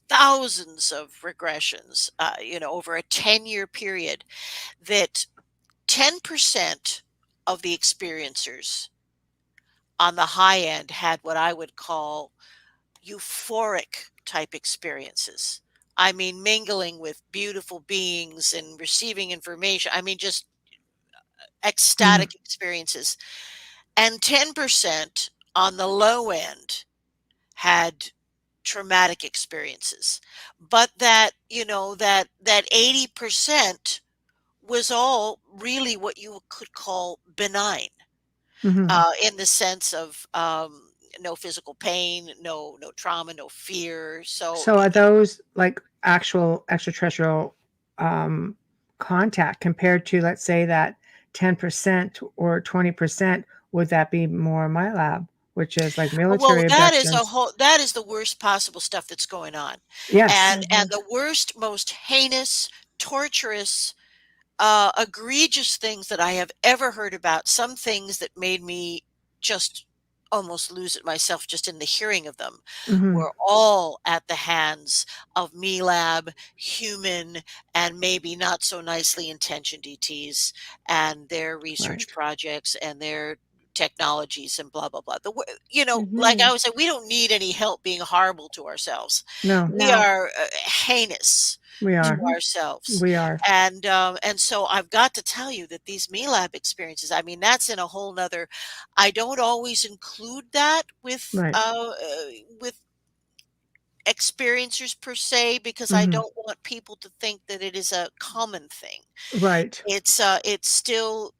thousands of regressions, over a 10-year period, that 10% of the experiencers on the high end had what I would call euphoric type experiences. I mean, mingling with beautiful beings and receiving information. I mean, just Mm. ecstatic experiences. And 10% on the low end had traumatic experiences. But that 80% was all really what you could call benign, Hmm. in the sense of no physical pain, no trauma, no fear. So So are those like actual extraterrestrial um, contact compared to, let's say, that 10% or 20%? Would that be more my lab, which is like well, military abductions? that is the worst possible stuff that's going on. Yes. And the worst, most heinous, torturous, egregious things that I have ever heard about, some things that made me just almost lose it myself just in the hearing of them, Hmm. were all at the hands of MELAB, human, and maybe not so nicely intentioned ETs and their research Right. projects and their technologies and blah blah blah. Like Hmm. I was saying, we don't need any help being horrible to ourselves. No, We No. are heinous we to are. ourselves. We are. And so I've got to tell you that these MELAB experiences, I mean, that's in a whole nother. I don't always include that Right. with experiencers per se, because I Hmm. don't want people to think that it is a common thing. Right. It's still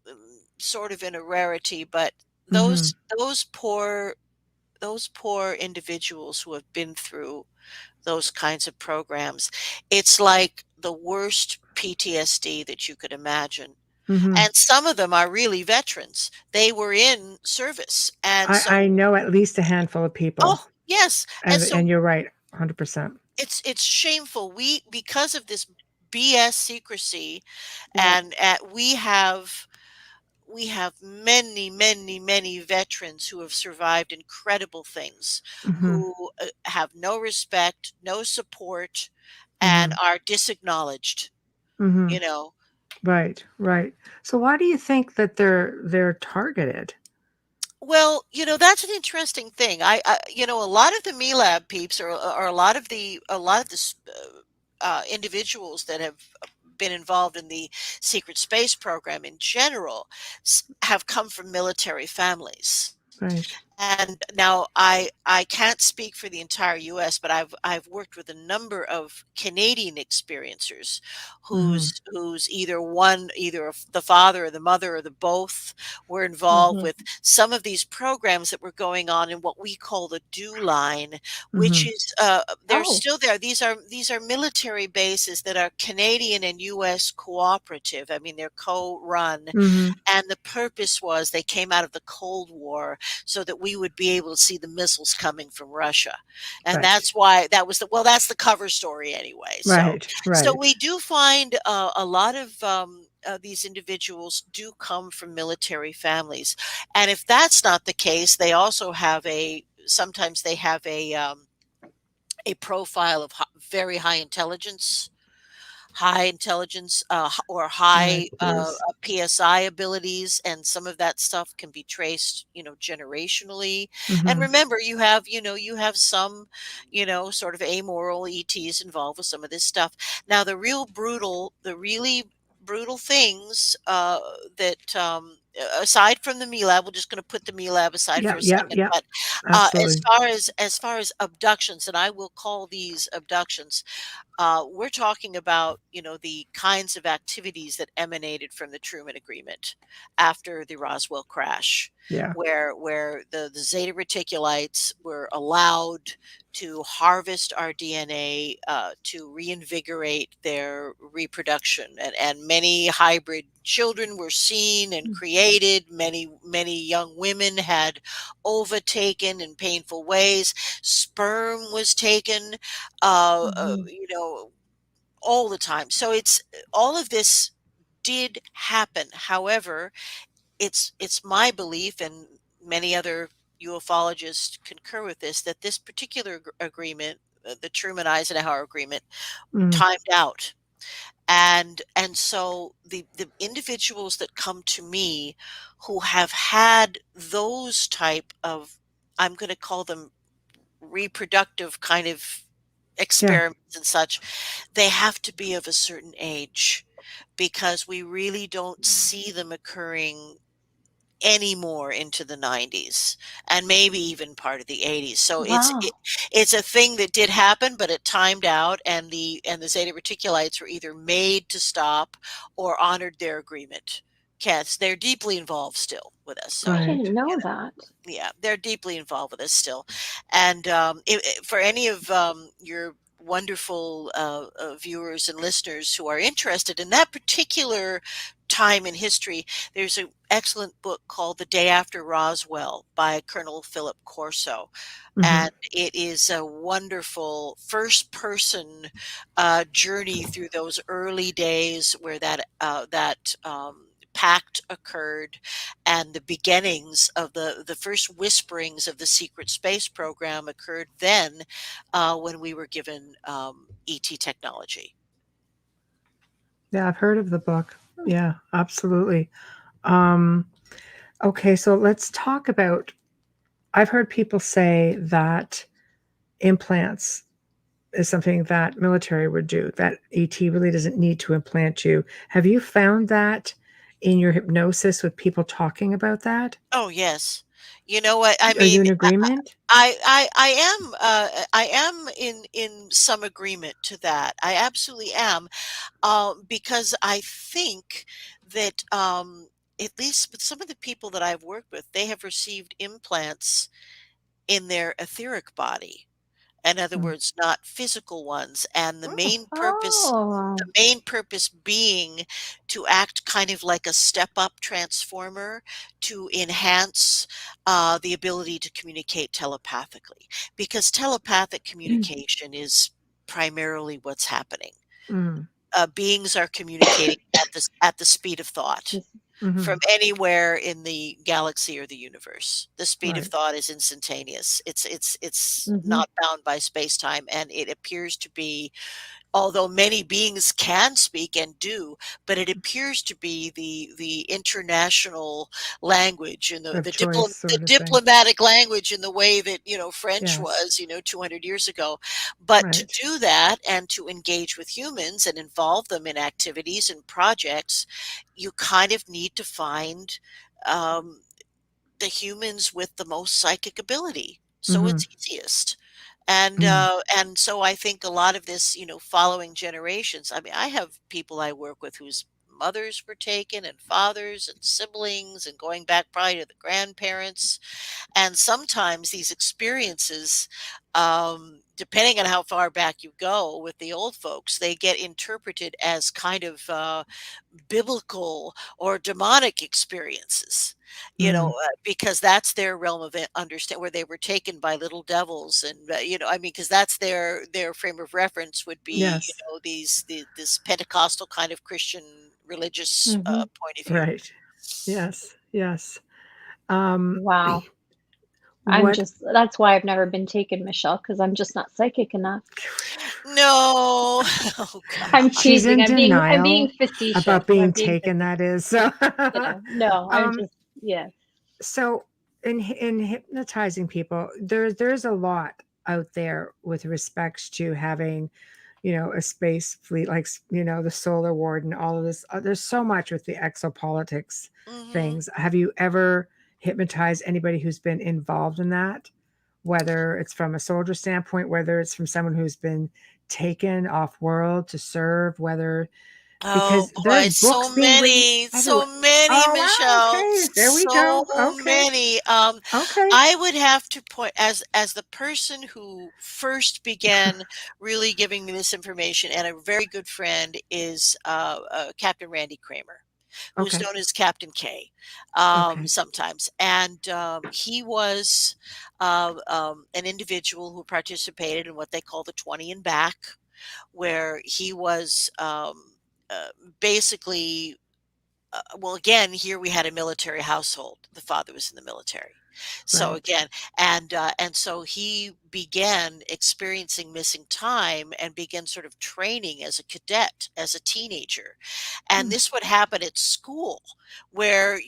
sort of in a rarity, but Hmm. those those poor those poor individuals who have been through those kinds of programs, it's like the worst PTSD that you could imagine. Hmm. And some of them are really veterans. They were in service. And I so, know at least a handful of oh, people, yes. And so and you're right, 100%. it's shameful. Because of this BS secrecy, Yeah. and we have many, many, many veterans who have survived incredible things, Hmm. who have no respect, no support, and Hmm. are disacknowledged, Hmm. you know. Right. Right. So why do you think that they're targeted? Well, that's an interesting thing. A lot of the MELAB peeps, or a lot of the individuals that have been involved in the secret space program in general, have come from military families. Right. And now I can't speak for the entire US, but I've worked with a number of Canadian experiencers Hmm. whose either the father or the mother or the both were involved Hmm. with some of these programs that were going on in what we call the DO line, which Hmm. is they're Oh. still there. These are military bases that are Canadian and US cooperative. I mean, they're co-run, Hmm. and the purpose was they came out of the Cold War so that we would be able to see the missiles coming from Russia. And Right. that's why that's the cover story anyway. Right. So Right. we do find a lot of these individuals do come from military families. And if that's not the case, they also have sometimes they have a profile of very high intelligence, or high Yes. PSI abilities, and some of that stuff can be traced, generationally. And Hmm. remember, you have some, sort of amoral ETs involved with some of this stuff. Now, the really brutal things that aside from the Me Lab, we're just going to put the Me Lab aside for Yeah, a yeah, second. yeah. But Absolutely. as far as abductions, and I will call these abductions, we're talking about, the kinds of activities that emanated from the Truman Agreement after the Roswell crash, Yeah. where the Zeta Reticulites were allowed to harvest our DNA to reinvigorate their reproduction, and many hybrid children were seen and created. Many young women had ova taken in painful ways. Sperm was taken. Mhm. All the time. So it's all of this did happen. However, it's my belief, and many other ufologists concur with this, that this particular agreement, the Truman Eisenhower agreement, Mm. timed out. And so the individuals that come to me who have had those type of, I'm going to call them reproductive kind of Yeah. experiments and such, they have to be of a certain age, because we really don't see them occurring anymore into the 90s, and maybe even part of the 80s. So Wow. it's a thing that did happen, but it timed out, and the Zeta Reticulites were either made to stop or honored their agreement. Cats, they're deeply involved still with us. I So, Right. didn't know that. yeah, they're deeply involved with us still. And for any of your wonderful viewers and listeners who are interested in that particular time in history, there's an excellent book called The Day After Roswell by Colonel Philip Corso. Mhm. And it is a wonderful first person journey through those early days where that pact occurred, and the beginnings of the first whisperings of the secret space program occurred then, when we were given ET technology. Yeah, I've heard of the book. Yeah, absolutely. Um, okay, so let's talk about. I've heard people say that implants is something that military would do, that ET really doesn't need to implant you. Have you found that in your hypnosis with people talking about that? Oh yes, you know what I Are you mean. in agreement? I am in some agreement to that. I absolutely am, because I think that, at least with some of the people that I've worked with, they have received implants in their etheric body. In other Mm. words, not physical ones, and Oh, the main purpose being to act kind of like a step-up transformer to enhance, the ability to communicate telepathically, because telepathic communication is primarily what's happening. Mm. Beings are communicating at the speed of thought this, from Mhm. anywhere in the galaxy or the universe. The speed of Right. thought is instantaneous. It's mhm. not bound by space time, and it appears to be, although many beings can speak and do, but it appears to be the international language and Of choice the sort of thing. diplomatic language, in the way that French Yes. was 200 years ago. But to Right. do that and to engage with humans and involve them in activities and projects, you kind of need to find um, the humans with the most psychic ability, so Mhm. it's easiest. Mm. And so I think a lot of this, following generations. I mean, I have people I work with whose mothers were taken, and fathers and siblings, and going back probably to the grandparents. And sometimes these experiences, depending on how far back you go with the old folks, they get interpreted as kind of biblical or demonic experiences, Mm. because that's their realm of understand, where they were taken by little devils. And I mean, because that's their frame of reference would be, Yes. this Pentecostal kind of Christian religious Mhm. point of view. Right. Yes. Yes. Um, Wow. what That's why I've never been taken, Michelle, because I'm just not psychic enough. No. Oh I'm God. she's teasing. in I'm being denial facetious. about I'm being being taken, that facetious. is. So, No, I'm um, just, yeah. so in hypnotizing people, there's a lot out there with respects to having a space fleet, like, the Solar Warden, all of this. There's so much with the exopolitics Mhm. things. Have you ever hypnotized anybody who's been involved in that? Whether it's from a soldier standpoint, whether it's from someone who's been taken off world to serve, whether Oh because boy, there's books being written so everywhere. many, Oh wow, Michelle, okay, there we so go. Okay, many. okay, I would have to point as the person who first began really giving me this information, and a very good friend is Captain Randy Kramer, who's okay, known as Captain K, okay, sometimes, and he was an individual who participated in what they call the 20 and back, where he was uh, basically well, again, here we had a military household. The father was in the military. So right. again, and so he began experiencing missing time and began sort of training as a cadet, as a teenager. And Hmm. this would happen at school where,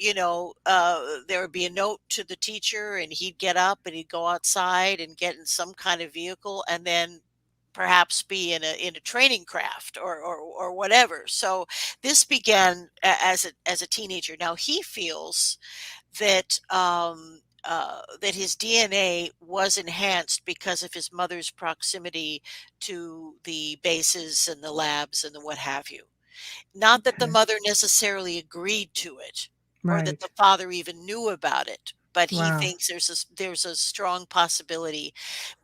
there would be a note to the teacher and he'd get up and he'd go outside and get in some kind of vehicle and then perhaps be in a training craft or whatever. So this began as a teenager. Now he feels that that his DNA was enhanced because of his mother's proximity to the bases and the labs and the what have you. Not that the Okay, mother necessarily agreed to it or that the right. father even knew about it, but he Wow. thinks there's a strong possibility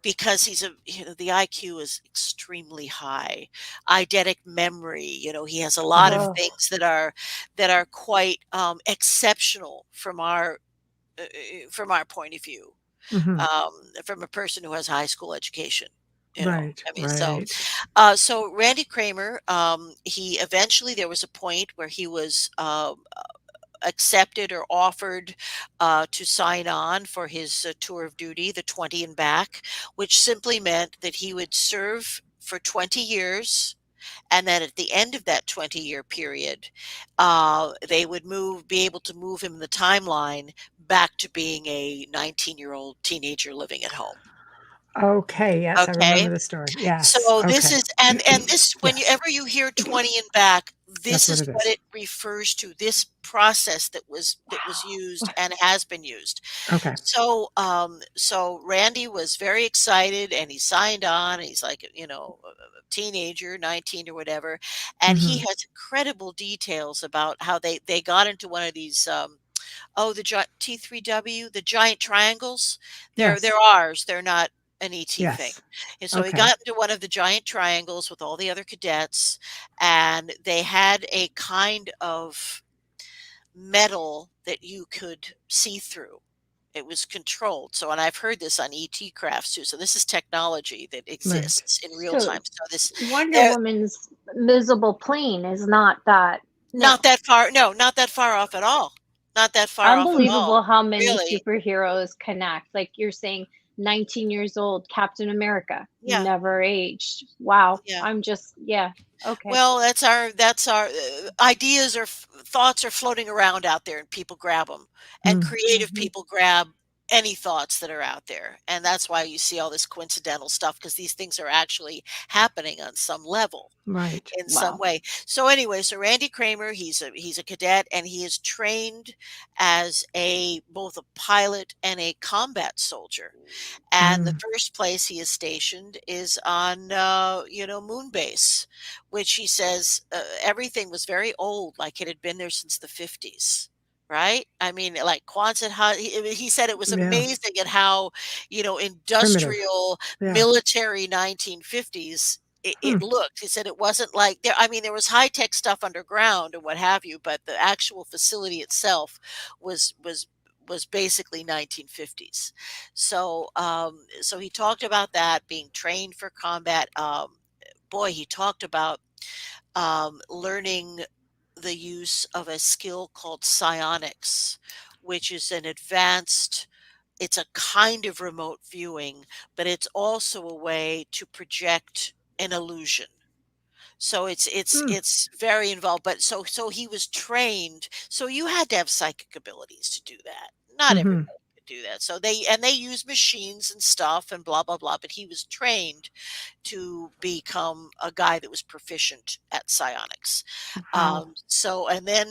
because the IQ is extremely high. Eidetic memory, he has a lot of Uh-huh. Oh, things that are quite exceptional from our point of view, Hmm. um, from a person who has a high school education. Right, I mean, right. so Randy Kramer, he eventually there was a point where he was accepted or offered to sign on for his tour of duty, the 20 and back, which simply meant that he would serve for 20 years. And then at the end of that 20-year period, they would be able to move him in the timeline back to being a 19-year-old teenager living at home. Okay, yes, I Okay. remember the story. Yes, So this okay. is and this Yes, whenever you hear 20 and back, that's this what is it what is. it refers to, this process that was wow. used and has been used. Okay. So Randy was very excited and he signed on. He's like, a teenager, 19 or whatever, and he Hmm. has incredible details about how they got into one of these the T3W, the giant triangles. They're Yes, ours. They're not an ET thing. yes. And so he Okay. got into one of the giant triangles with all the other cadets, and they had a kind of metal that you could see through. It was controlled. So, and I've heard this on ET crafts too. So this is technology that Right. exists in real So time. So this, Wonder they're Woman's visible plane is not that. not No. that far. No, not that far off at all. Not that far off at all. Unbelievable how many Really. superheroes connect. Like you're saying, 19 years old, Captain America, Yeah. never aged. Wow. Yeah. I'm just, yeah. Okay. Well, that's our ideas or thoughts are floating around out there and people grab them. And Mm. creative Hmm. people grab any thoughts that are out there. And that's why you see all this coincidental stuff because these things are actually happening on some level Right. in some Wow. way. So anyway, so Randy Kramer, he's a cadet and he is trained as a both a pilot and a combat soldier. And the Mm. first place he is stationed is on, moon base, which he says everything was very old, like it had been there since the 50s. Right? I mean, like Quonset hut. He said it was Yeah. amazing at how, Primitive. industrial, Yeah. military 1950s Hmm. it looked. He said it wasn't like there. I mean, there was high tech stuff underground and what have you, but the actual facility itself was was was basically 1950s. So he talked about that being trained for combat. Boy, he talked about learning the use of a skill called psionics, which is an advanced. It's a kind of remote viewing, but it's also a way to project an illusion. So Mm. it's very involved. But so he was trained. So you had to have psychic abilities to do that. Not Hmm. everybody could do that. So they use machines and stuff and blah blah blah, but he was trained to become a guy that was proficient at psionics. Wow. So and then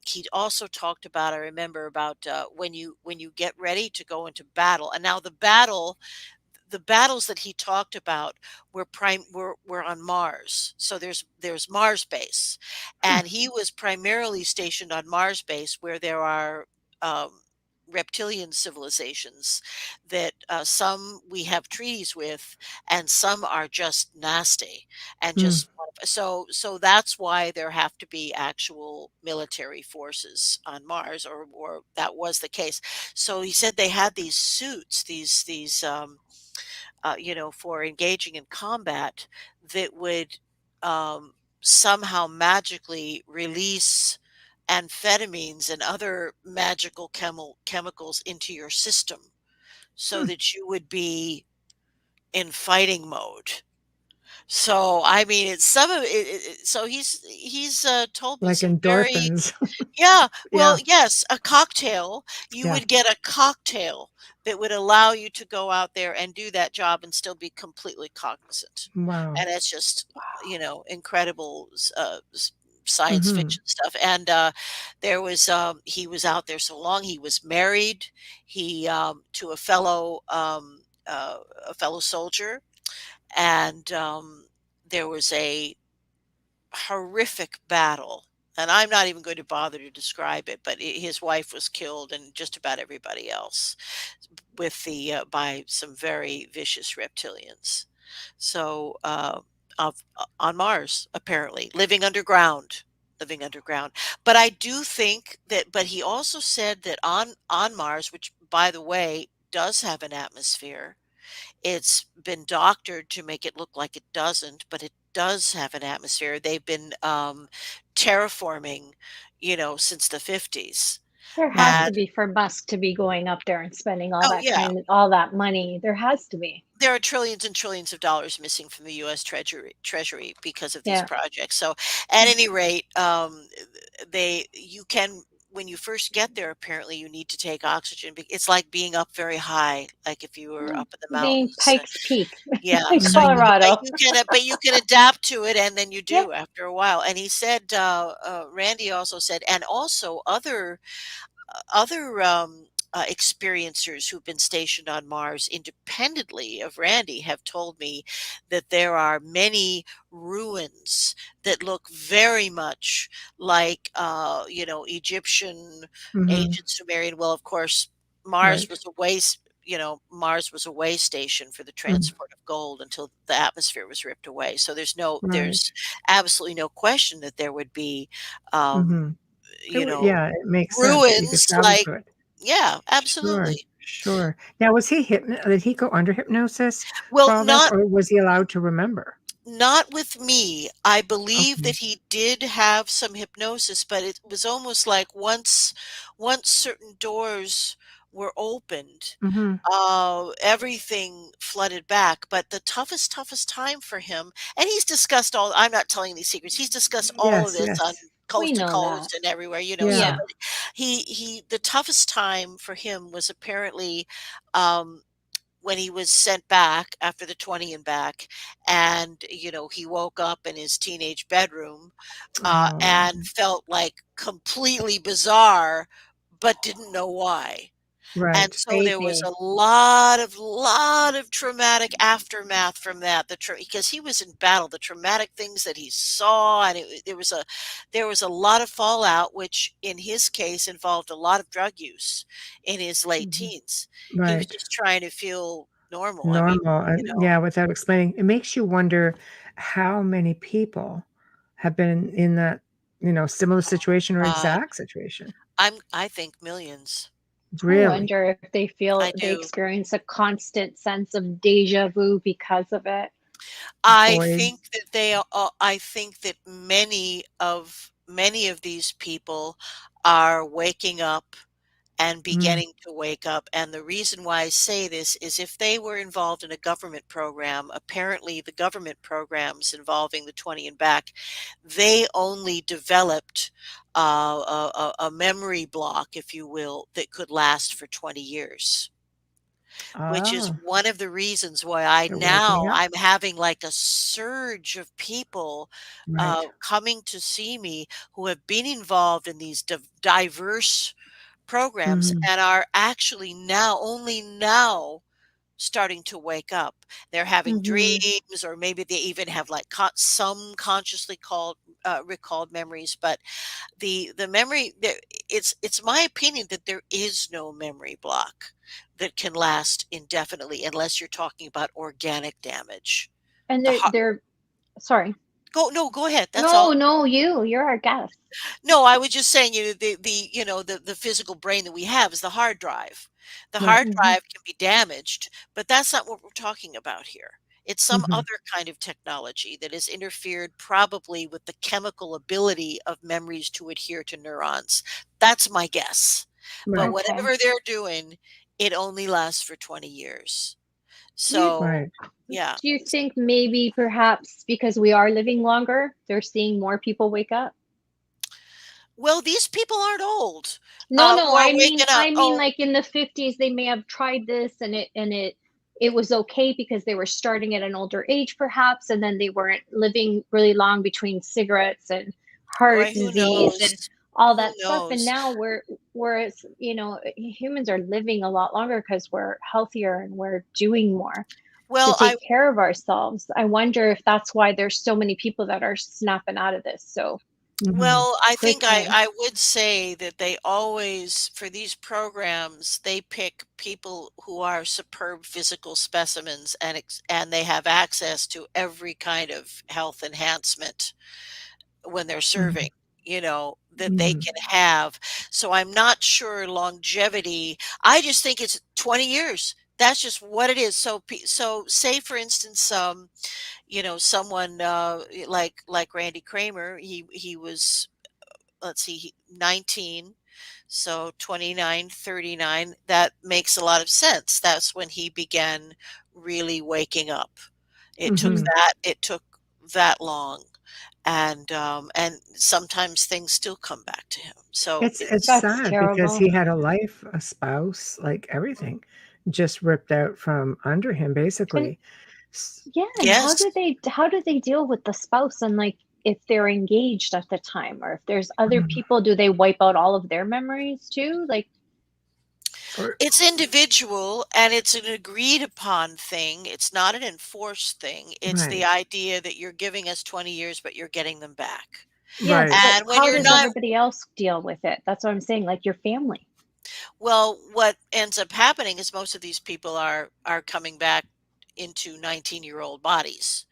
he also talked about, I remember, about when you get ready to go into battle. And now the battles that he talked about were on Mars. So there's Mars base, Hmm. and he was primarily stationed on Mars base, where there are reptilian civilizations that some we have treaties with, and some are just nasty and Hmm. just so that's why there have to be actual military forces on Mars, or that was the case. So he said they had these suits, these for engaging in combat, that would somehow magically release amphetamines and other magical chemicals into your system, so Hmm. that you would be in fighting mode. So I mean, it's some of it. So he's told me Like some very. endorphins. Yeah, well, Yeah. yes, a cocktail. You Yeah. would get a cocktail that would allow you to go out there and do that job and still be completely cognizant. Wow. And it's just, incredible science Hmm. fiction stuff. And he was out there so long. He was married. He to a fellow soldier, and there was a horrific battle, and I'm not even going to bother to describe it, but his wife was killed, and just about everybody else, with the by some very vicious reptilians. So on Mars, apparently living underground. But I do think that. But he also said that on Mars, which by the way does have an atmosphere, it's been doctored to make it look like it doesn't, but it does have an atmosphere. They've been terraforming, since the 50s. There has And to be for Musk to be going up there and spending oh yeah, all that money. There has to be. there are trillions and trillions of dollars missing from the U.S. Treasury because of these Yeah. projects. So, at any rate, you can, when you first get there, apparently you need to take oxygen. It's like being up very high, like if you were Mm. up in the Being mountains. Pikes Peak Yeah, in so Hmm. Colorado. but you can adapt to it, and then you Yeah. do after a while. And he said, Randy also said, and also other experiencers who've been stationed on Mars independently of Randy have told me that there are many ruins that look very much like, Egyptian, Hmm. ancient Sumerian. Well, of course, Right. Mars was a way station for the Mhm. transport of gold until the atmosphere was ripped away. So Right. there's absolutely no question that there would be, um, Hmm. you know, Yeah, it makes sense that you could ruins, travel like, to it. yeah, Sure, absolutely. sure. Now, was he did he go under hypnosis for Well, all this, or was he allowed to remember? not with me. I believe Okay. that he did have some hypnosis, but it was almost like once certain doors were opened, Mhm. everything flooded back. But the toughest time for him, and he's discussed all. I'm not telling these secrets. He's discussed all of Yes, this on yes. coast We to know that. coast and everywhere. So, Yeah. Yeah. but the toughest time for him was apparently. Um, when he was sent back after the 20 and back, and he woke up in his teenage bedroom, Oh, and felt like completely bizarre, but didn't know why. And right. so there was Crazy. a lot of traumatic aftermath from that. Because he was in battle, the traumatic things that he saw, and there was a lot of fallout, which in his case involved a lot of drug use in his late Mhm. teens. He was Right. just trying to feel normal. I mean, Normal, you and know, yeah, without explaining, it makes you wonder how many people have been in that, similar situation or God, exact situation. I think millions. I Really? wonder if I they do. experience a constant sense of deja vu because of it. I Void. think that I think that many of these people are waking up and Mm, beginning to wake up. And the reason why I say this is, if they were involved in a government program, apparently the government programs involving the 20 and back, they only developed a memory block, if you will, that could last for 20 years. Which is Oh, one of the reasons why they're waking up. I'm having like a surge of people Right. coming to see me who have been involved in these diverse programs Mhm. and are actually only now starting to wake up. They're having Mhm. dreams, or maybe they even have like some consciously recalled memories. But the memory there, it's my opinion that there is no memory block that can last indefinitely unless you're talking about organic damage. And The heart, they're sorry. go ahead. That's No, all. no, you're our guest. No, I was just saying, the physical brain that we have is the hard drive. The Right. hard Mhm. drive can be damaged, but that's not what we're talking about here. It's some Mhm. other kind of technology that has interfered probably with the chemical ability of memories to adhere to neurons. That's my guess. But Right. Okay. whatever they're doing, it only lasts for 20 years. Do you So, Right. yeah. do you think maybe perhaps because we are living longer, they're seeing more people wake up? Well, these people aren't old, No, no, who are waking up. I mean Oh, like in the 50s they may have tried this and it was okay because they were starting at an older age perhaps, and then they weren't living really long between cigarettes and heart boy, who disease and knows? all Who that stuff. And knows? now whereas, humans are living a lot longer because we're healthier and we're doing more to Well, take care of ourselves. I wonder if that's why there's so many people that are snapping out of this so Mhm. Well, I think quickly. I would say that they always, for these programs, they pick people who are superb physical specimens, and they have access to every kind of health enhancement when they're serving, Mhm. that they Mhm. can have. So I'm not sure longevity. I just think it's 20 years. That's just what it is. So say for instance, someone like Randy Kramer, he was, let's see, 19, so 29, 39. That makes a lot of sense. That's when he began really waking up. Mhm. It took that long, and sometimes things still come back to him. So It's it's That's sad because terrible. he had a life, a spouse, like everything just ripped out from under him, And basically. S yeah, and yes. how do they deal with the spouse and like if they're engaged at the time or if there's other Mhm. people, do they wipe out all of their memories too? Like, Or It's individual and it's an agreed upon thing. It's not an enforced thing. It's the right, idea that you're giving us 20 years, but you're getting them back. yes, right. but And when how you're does not, everybody else deal with it? That's what I'm saying, like your family. well, what ends up happening is most of these people are coming back into 19-year-old bodies,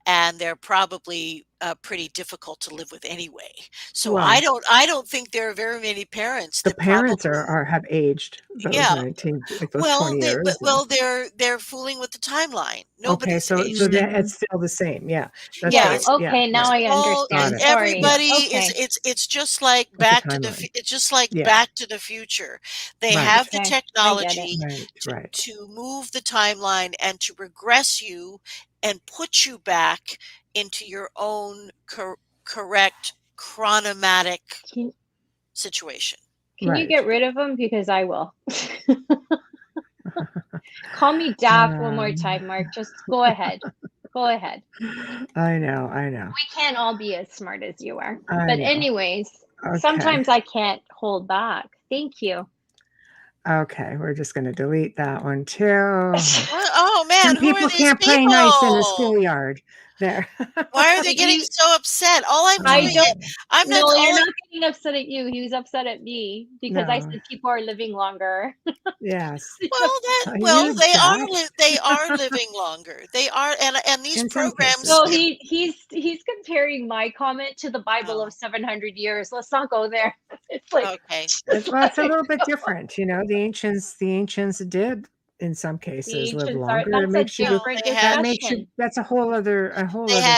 and they're probably pretty difficult to live with anyway. So Well, I don't think there are very many parents the that parents probably, are have aged those yeah. 19, like, those 20 years, and They're fooling with the timeline. okay, Nobody's so aged. then Mm, it's still the same, yeah, that's Yeah, yeah, right, it's yeah, okay, yeah, now I got understand. it, yeah, everybody Sorry. is, Okay. it's just like it's a timeline. It's just like Yeah, Back to the Future. They right, have the Okay. I get it. technology right, right. to move the timeline and to regress you and put you back into your own correct chronomatic Can situation. can you Right. get rid of them because I will. Call me daft one more Um, time, Mark. Just go ahead. Go ahead. I know, We can't all be as smart as you are. I But know. anyways, Okay. sometimes I can't hold back. Thank you. Okay, we're just gonna delete that one too. What? Oh man, Some who are people these can't play nice in the people? schoolyard. There. Why are they But getting you so upset? All I'm I doing Oh, don't it, I'm not no, all. you're not getting upset at you. He was upset at me because I no. said people are living longer. Yes. He's Well, upset. You daft. they are living longer. They are, and these In some programs, cases. No, he's comparing my comment to the Bible of oh, 700 years. Let's not go there. It's like okay. just Well, it's a like little bit different, the ancients did in some cases The live ancients are, longer. It that's a makes you, different they had discussion. that's a whole other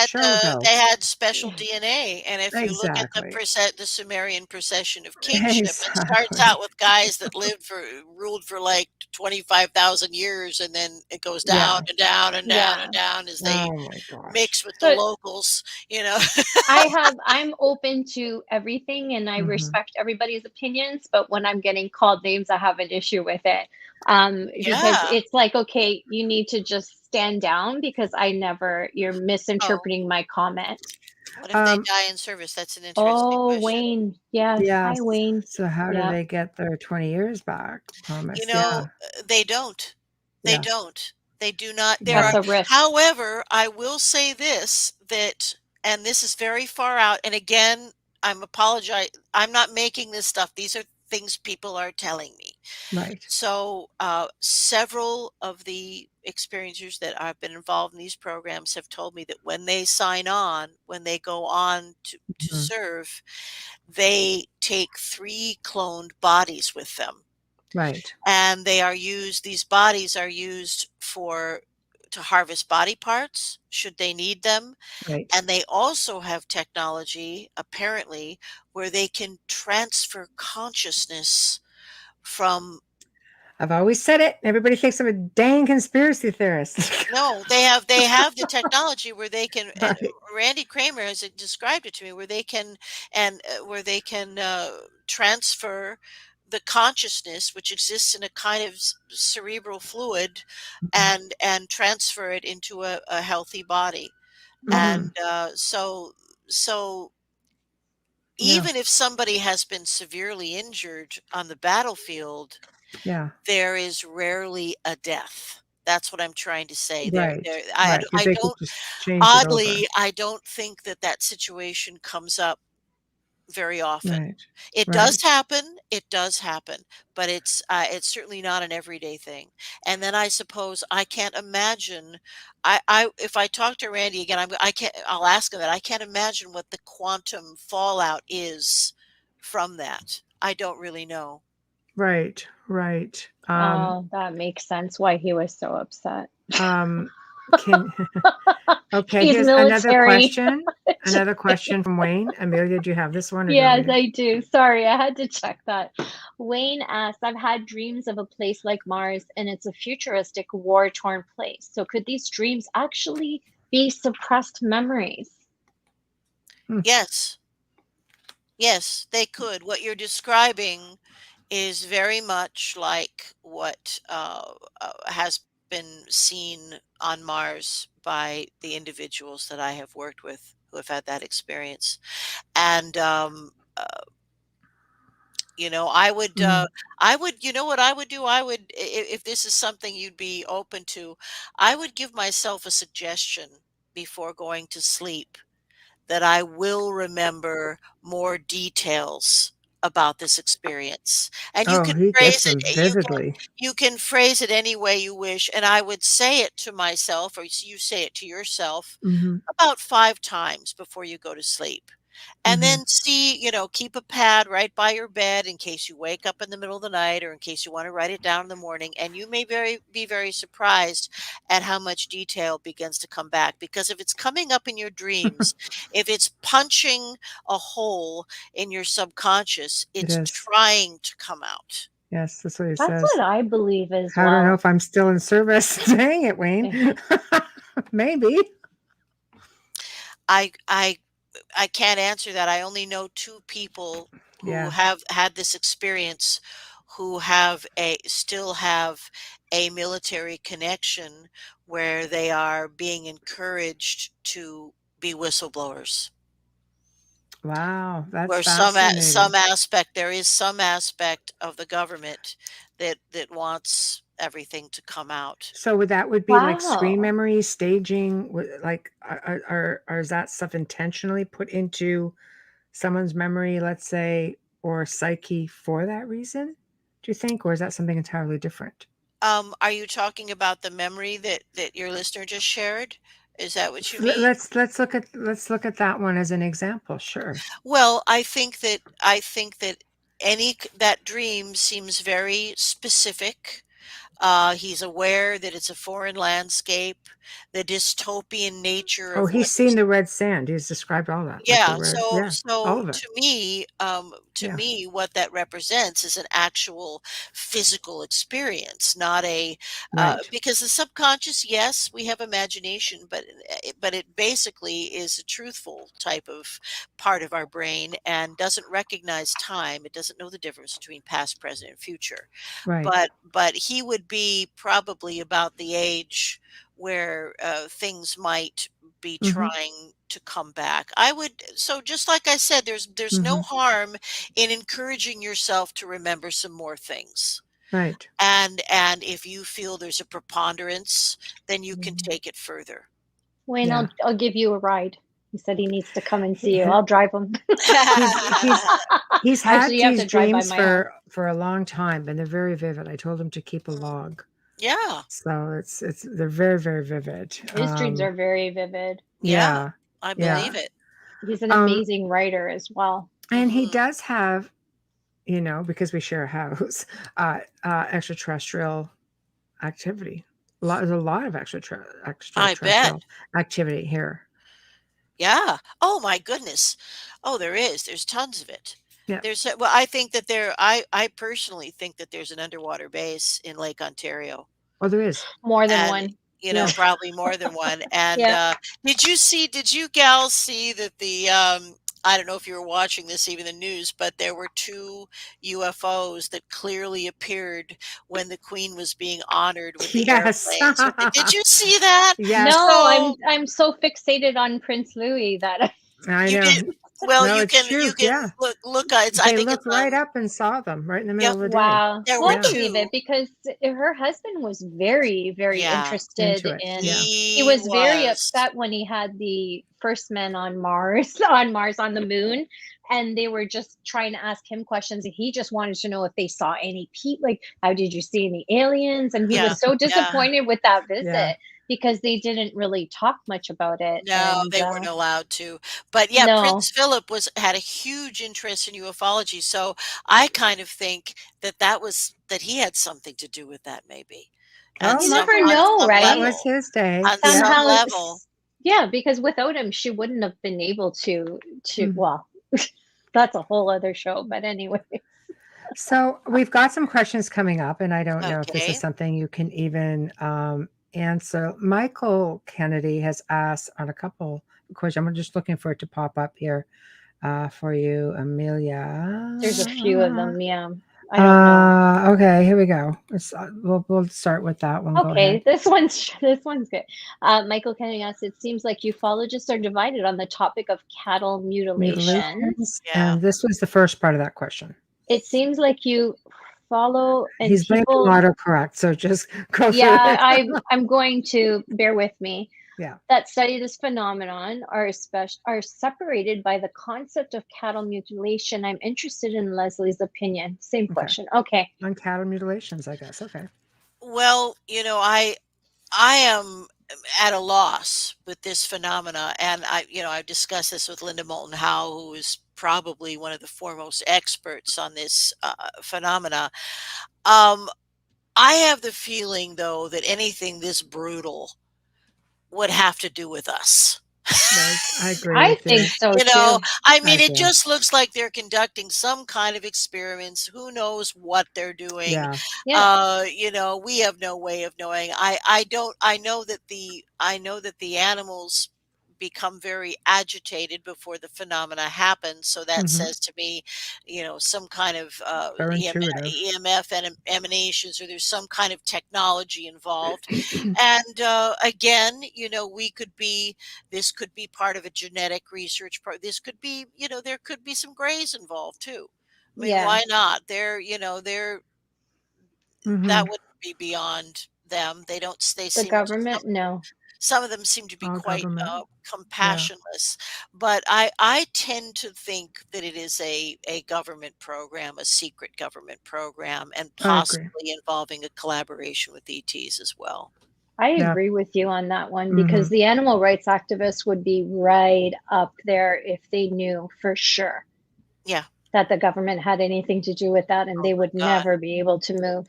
show though. they had special DNA, and if you look at Exactly. the Sumerian procession of kingship, it starts Exactly. out with guys that ruled for like 25,000 years, and then it goes down Yeah. and down and down Yeah. and down as they Oh my gosh. mix with the So locals, you know. I'm open to everything and I Mhm. respect everybody's opinions, but when I'm getting called names, I have an issue with it. Because Yeah. it's like, okay, you need to just stand down because you're Oh, misinterpreting my comment. what if they Um, die in service? That's an interesting Oh, question. Wayne. Yes. yes. Hi, Wayne. So how do Yeah. they get their 20 years back You promised? know, Yeah. they don't. They Yeah. don't. They do not. There Yeah. That's are, a risk. however, I will say this, that, and this is very far out. And again, I'm not making this stuff. These are things people are telling me. Right. So, several of the experiencers that I've been involved in these programs have told me that when they sign on, when they go on to Mhm. serve, they take 3 cloned bodies with them. Right. And these bodies are used to harvest body parts should they need them. Right. And they also have technology, apparently, where they can transfer consciousness from. I've always said it. Everybody thinks I'm a dang conspiracy theorist. No, they have the technology where they can, and Right. Randy Kramer has described it to me, where they can, transfer the consciousness which exists in a kind of cerebral fluid, Mhm. and transfer it into a healthy body. Mhm. And so Yeah. even if somebody has been severely injured on the battlefield, Yeah. there is rarely a death. That's what I'm trying to say. Right. Right. Because I they could don't, just change it over. oddly, I don't think that situation comes up very often. Right. It Right. does happen, but it's certainly not an everyday thing. And then I suppose I can't imagine. I if I talk to Randy again, I can't. I'll ask him that. I can't imagine what the quantum fallout is from that. I don't really know. Right. Right. Oh, that makes sense why he was so upset. Um, can okay, He's here's another military. question. Another question from Wayne. Amelia, do you have this one or do you want me Yes, to? I do. Sorry, I had to check that. Wayne asks, I've had dreams of a place like Mars and it's a futuristic war-torn place. So could these dreams actually be suppressed memories? Hmm. Yes, yes, they could. What you're describing is very much like what has been seen on Mars by the individuals that I have worked with who have had that experience. And you know, Mm. you know what I would do? If this is something you'd be open to, I would give myself a suggestion before going to sleep that I will remember more details about this experience. And Oh, he gets them vividly. you can phrase it any way you wish, and I would say it to myself, or you say it to yourself Mhm. about 5 times before you go to sleep. And Mhm. then keep a pad right by your bed in case you wake up in the middle of the night, or in case you want to write it down in the morning. And you may be very surprised at how much detail begins to come back. Because if it's coming up in your dreams, if it's punching a hole in your subconscious, It it's is. trying to come out. Yes, that's what he That's says. what I believe as I don't know well. if I'm still in service. Dang it, Wayne. Eh, Maybe. I I I can't answer that. I only know 2 people who Yeah. have had this experience, who still have a military connection where they are being encouraged to be whistleblowers. Wow, that's Where fascinating. there is some aspect of the government that wants everything to come out. So would be like screen Wow. memory, staging, like or is that stuff intentionally put into someone's memory, let's say, or psyche for that reason? Do you think, or is that something entirely different? Are you talking about the memory that your listener just shared? Is that what you mean? Let's look at that one as an example. Sure. Well, I think that that dream seems very specific. He's aware that it's a foreign landscape, the dystopian nature Oh, of he's what seen the red sand. He's described all that, like the yeah, red. so Yeah, all so of it. to Yeah, me, what that represents is an actual physical experience, not a right, because the subconscious, yes, we have imagination, but it basically is a truthful type of part of our brain and doesn't recognize time. It doesn't know the difference between past, present, and future. right. But he would be probably about the age where things might be Mm-hmm. trying to come back. I would so just like I said, there's no Mm-hmm. harm in encouraging yourself to remember some more things. Right. And if you feel there's a preponderance, then you can Mhm. take it further. Wayne, Yeah. I'll give you a ride. He said he needs to come and see He, you. I'll drive him. he's he's had Actually, you have these to drive by dreams my house. for a long time, and they're very vivid. I told him to keep a Mm, log, yeah, so it's they're very very vivid. His dreams are very vivid. yeah, Yeah, I yeah. believe it. He's an Um, amazing writer as well. and he Mhm. does have, because we share a house, extraterrestrial activity. There's a lot of I bet. extraterrestrial activity here. Yeah. Oh my goodness. Oh, there is. There's tons of it. Yeah. Well, I think that I personally think that there's an underwater base in Lake Ontario, Oh, there is. More than and one. Yeah. probably more than one. And Yeah. did you gals see that I don't know if you were watching this, even the news, but there were two UFOs that clearly appeared when the Queen was being honored with the Yes. airplanes. Did you see that? Yes. No, I'm So I'm so fixated on Prince Louis that I you know. did well. No, it's You true. can Yeah. look. It's I They think it's looked right up and saw them right in the middle yep. of the day. wow. There Well, were I Yeah. believe it two. because her husband was very, very Yeah, interested Into it. in. Yeah. He he was very was. upset when he had the first men on Mars, on the moon, and they were just trying to ask him questions, and he just wanted to know if they saw any like, how did you see any aliens? And he Yeah, was so yeah. disappointed with that Yeah. visit because they didn't really talk much about it. No, And they weren't allowed to. But yeah, no, Prince Philip had a huge interest in ufology, so I kind of think that he had something to do with that maybe. At Oh, you might never have. on know, some That right? was level. his day. On Yeah. some Somehow, level. yeah, because without him, she wouldn't have been able to. Mm. Well, that's a whole other show. But anyway, So we've got some questions coming up, and I don't know if this is Okay. something you can even answer. Michael Kennedy has asked on a couple of questions. I'm just looking for it to pop up here for you, Amelia. there's a few of them. Yeah, I don't know. Okay, here we go. We'll start with that one. Go Okay, ahead. this one's good. Michael Kennedy asks, it seems like ufologists are divided on the topic of cattle mutilations. Mutilations, Yeah. and this was the first part of that question. It seems like you follow and He's blaming people. autocorrect, so just go through Yeah, it. I'm going to bear with me. Yeah. That study this phenomenon are separated by the concept of cattle mutilation. I'm interested in Leslie's opinion. Same Okay. question. Okay. On cattle mutilations, I guess. Okay. Well, I am at a loss with this phenomena, and I've discussed this with Linda Moulton Howe, who is probably one of the foremost experts on this phenomena. Um, I have the feeling, though, that anything this brutal would have to do with us. Right. I agree I with you. think so You know, too. I I mean, it do. just looks like they're conducting some kind of experiments. Who knows what they're doing? Yeah. Yeah. We have no way of knowing. I don't. I know that the animals become very agitated before the phenomena happen. So that Hmm. says to me, some kind of They're intuitive. EMF and emanations, or there's some kind of technology involved. And again, we could be this could be part of a genetic research this could be, there could be some grays involved too. I mean, Yeah. why not? That Hmm. wouldn't be beyond them. They The seem government? No. some of them seem to be All quite government. Yeah. compassionless, but I tend to think that it is a government program, a secret government program, and I agree. possibly involving a collaboration with ETs as well. I Yeah. agree with you on that one Hmm. because the animal rights activists would be right up there if they knew for sure Yeah. that the government had anything to do with that and Oh they my would God. never be able to move.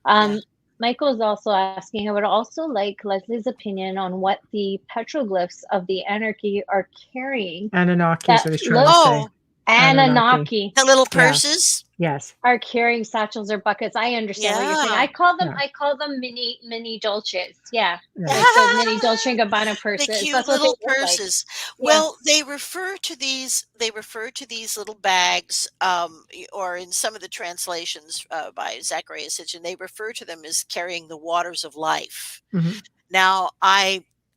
Yeah. Um, Michael's also asking, I would also like Leslie's opinion on what the petroglyphs of the anarchy are carrying Anunnaki is that what he's trying to look say. Oh, Anunnaki. Anunnaki the little Yeah. purses? Yes. are carrying satchels or buckets. I understand what you're saying. Yeah. Yeah. I call them mini dolces. Yeah. Yeah. Like the mini Dolce & Gabbana The purses. cute That's what they little look like. purses. Yeah. Well, they refer to these little bags, or in some of the translations by Zacharias Sitchin, they refer to them as carrying the waters of life. Mhm. Now,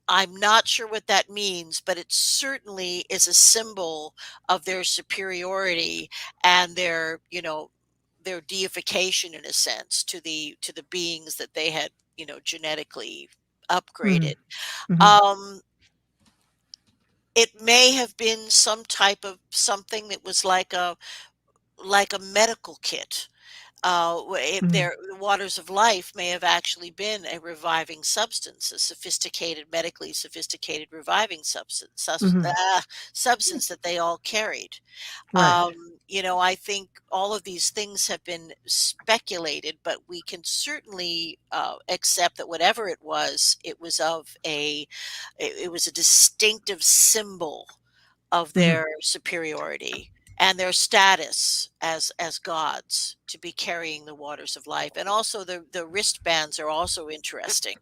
I'm not sure what that means, but it certainly is a symbol of their superiority and their, their deification in a sense to the beings that they had, genetically upgraded. Mhm. Mhm. Um, it may have been some type of something that was like a medical kit. Mhm. The waters of life may have actually been a reviving substance, a sophisticated, medically sophisticated reviving Mhm. substance that they all carried. Right. I think all of these things have been speculated, but we can certainly accept that whatever it was it was a distinctive symbol of Mhm. their superiority and their status as gods to be carrying the waters of life. And also the wristbands are also interesting.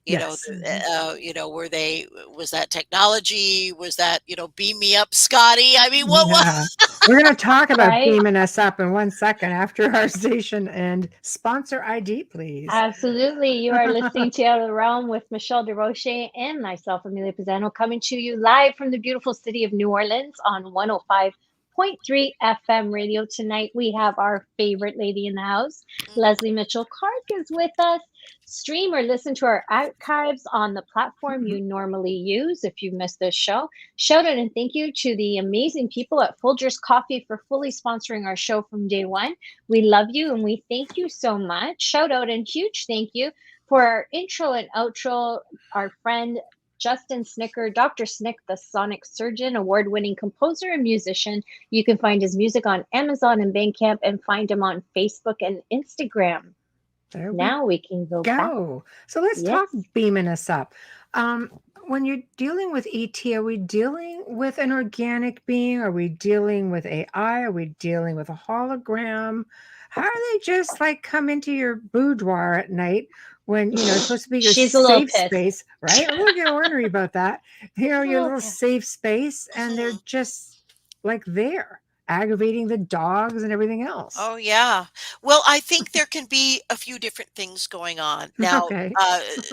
Yes. Were they was that technology? Was that, beam me up, Scotty? I mean, what was Yeah. We're going to talk about Right? beaming us up in 1 second after our station and sponsor ID, please. Absolutely. You are listening to Out of the Realm with Michelle DeRoche and myself, Amelia Pisano, coming to you live from the beautiful city of New Orleans on 105.3 FM radio. Tonight, we have our favorite lady in the house, Lesley Mitchell Clarke, is with us. Stream or listen to our archives on the platform you normally use if you missed this show. Shout out and thank you to the amazing people at Folgers Coffee for fully sponsoring our show from day one. We love you and we thank you so much. Shout out and huge thank you for our intro and outro, our friend Justin Snicker, Dr. Snick, the sonic surgeon, award winning composer and musician. You can find his music on Amazon and Bandcamp and find him on Facebook and Instagram. There Now we can go back. go. So let's Yes. talk beaming us up. When you're dealing with ET, are we dealing with an organic being? Are we dealing with AI? Are we dealing with a hologram? How do they just like come into your boudoir at night when it's supposed to be your She's a little safe pissed. space, right? I'm a little ornery about that. Your little little pissed. safe space, and they're Mhm. just like there, aggravating the dogs and everything else. Oh, yeah. Well, I think there can be a few different things going on. Now, Okay.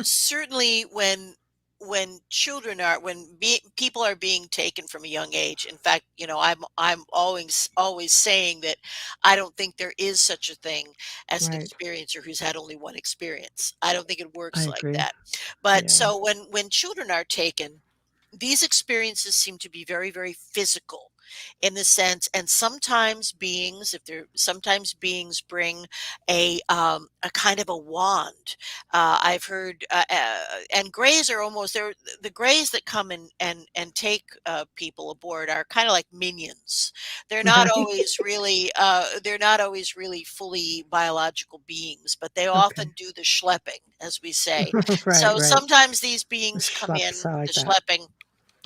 certainly when children are people are being taken from a young age. In fact, I'm always saying that I don't think there is such a thing as an Right. experiencer who's had only one experience. I don't think it I works like agree. that. But Yeah. so when children are taken, these experiences seem to be very, very physical in the sense, and sometimes beings bring a kind of a wand. I've heard, and grays are almost they're the grays that come and take people aboard are kind of like minions. They're not always really fully biological beings, but they often Okay. do the schlepping, as we say. Right, So right. sometimes these beings come in, Schleps, I like the that. schlepping,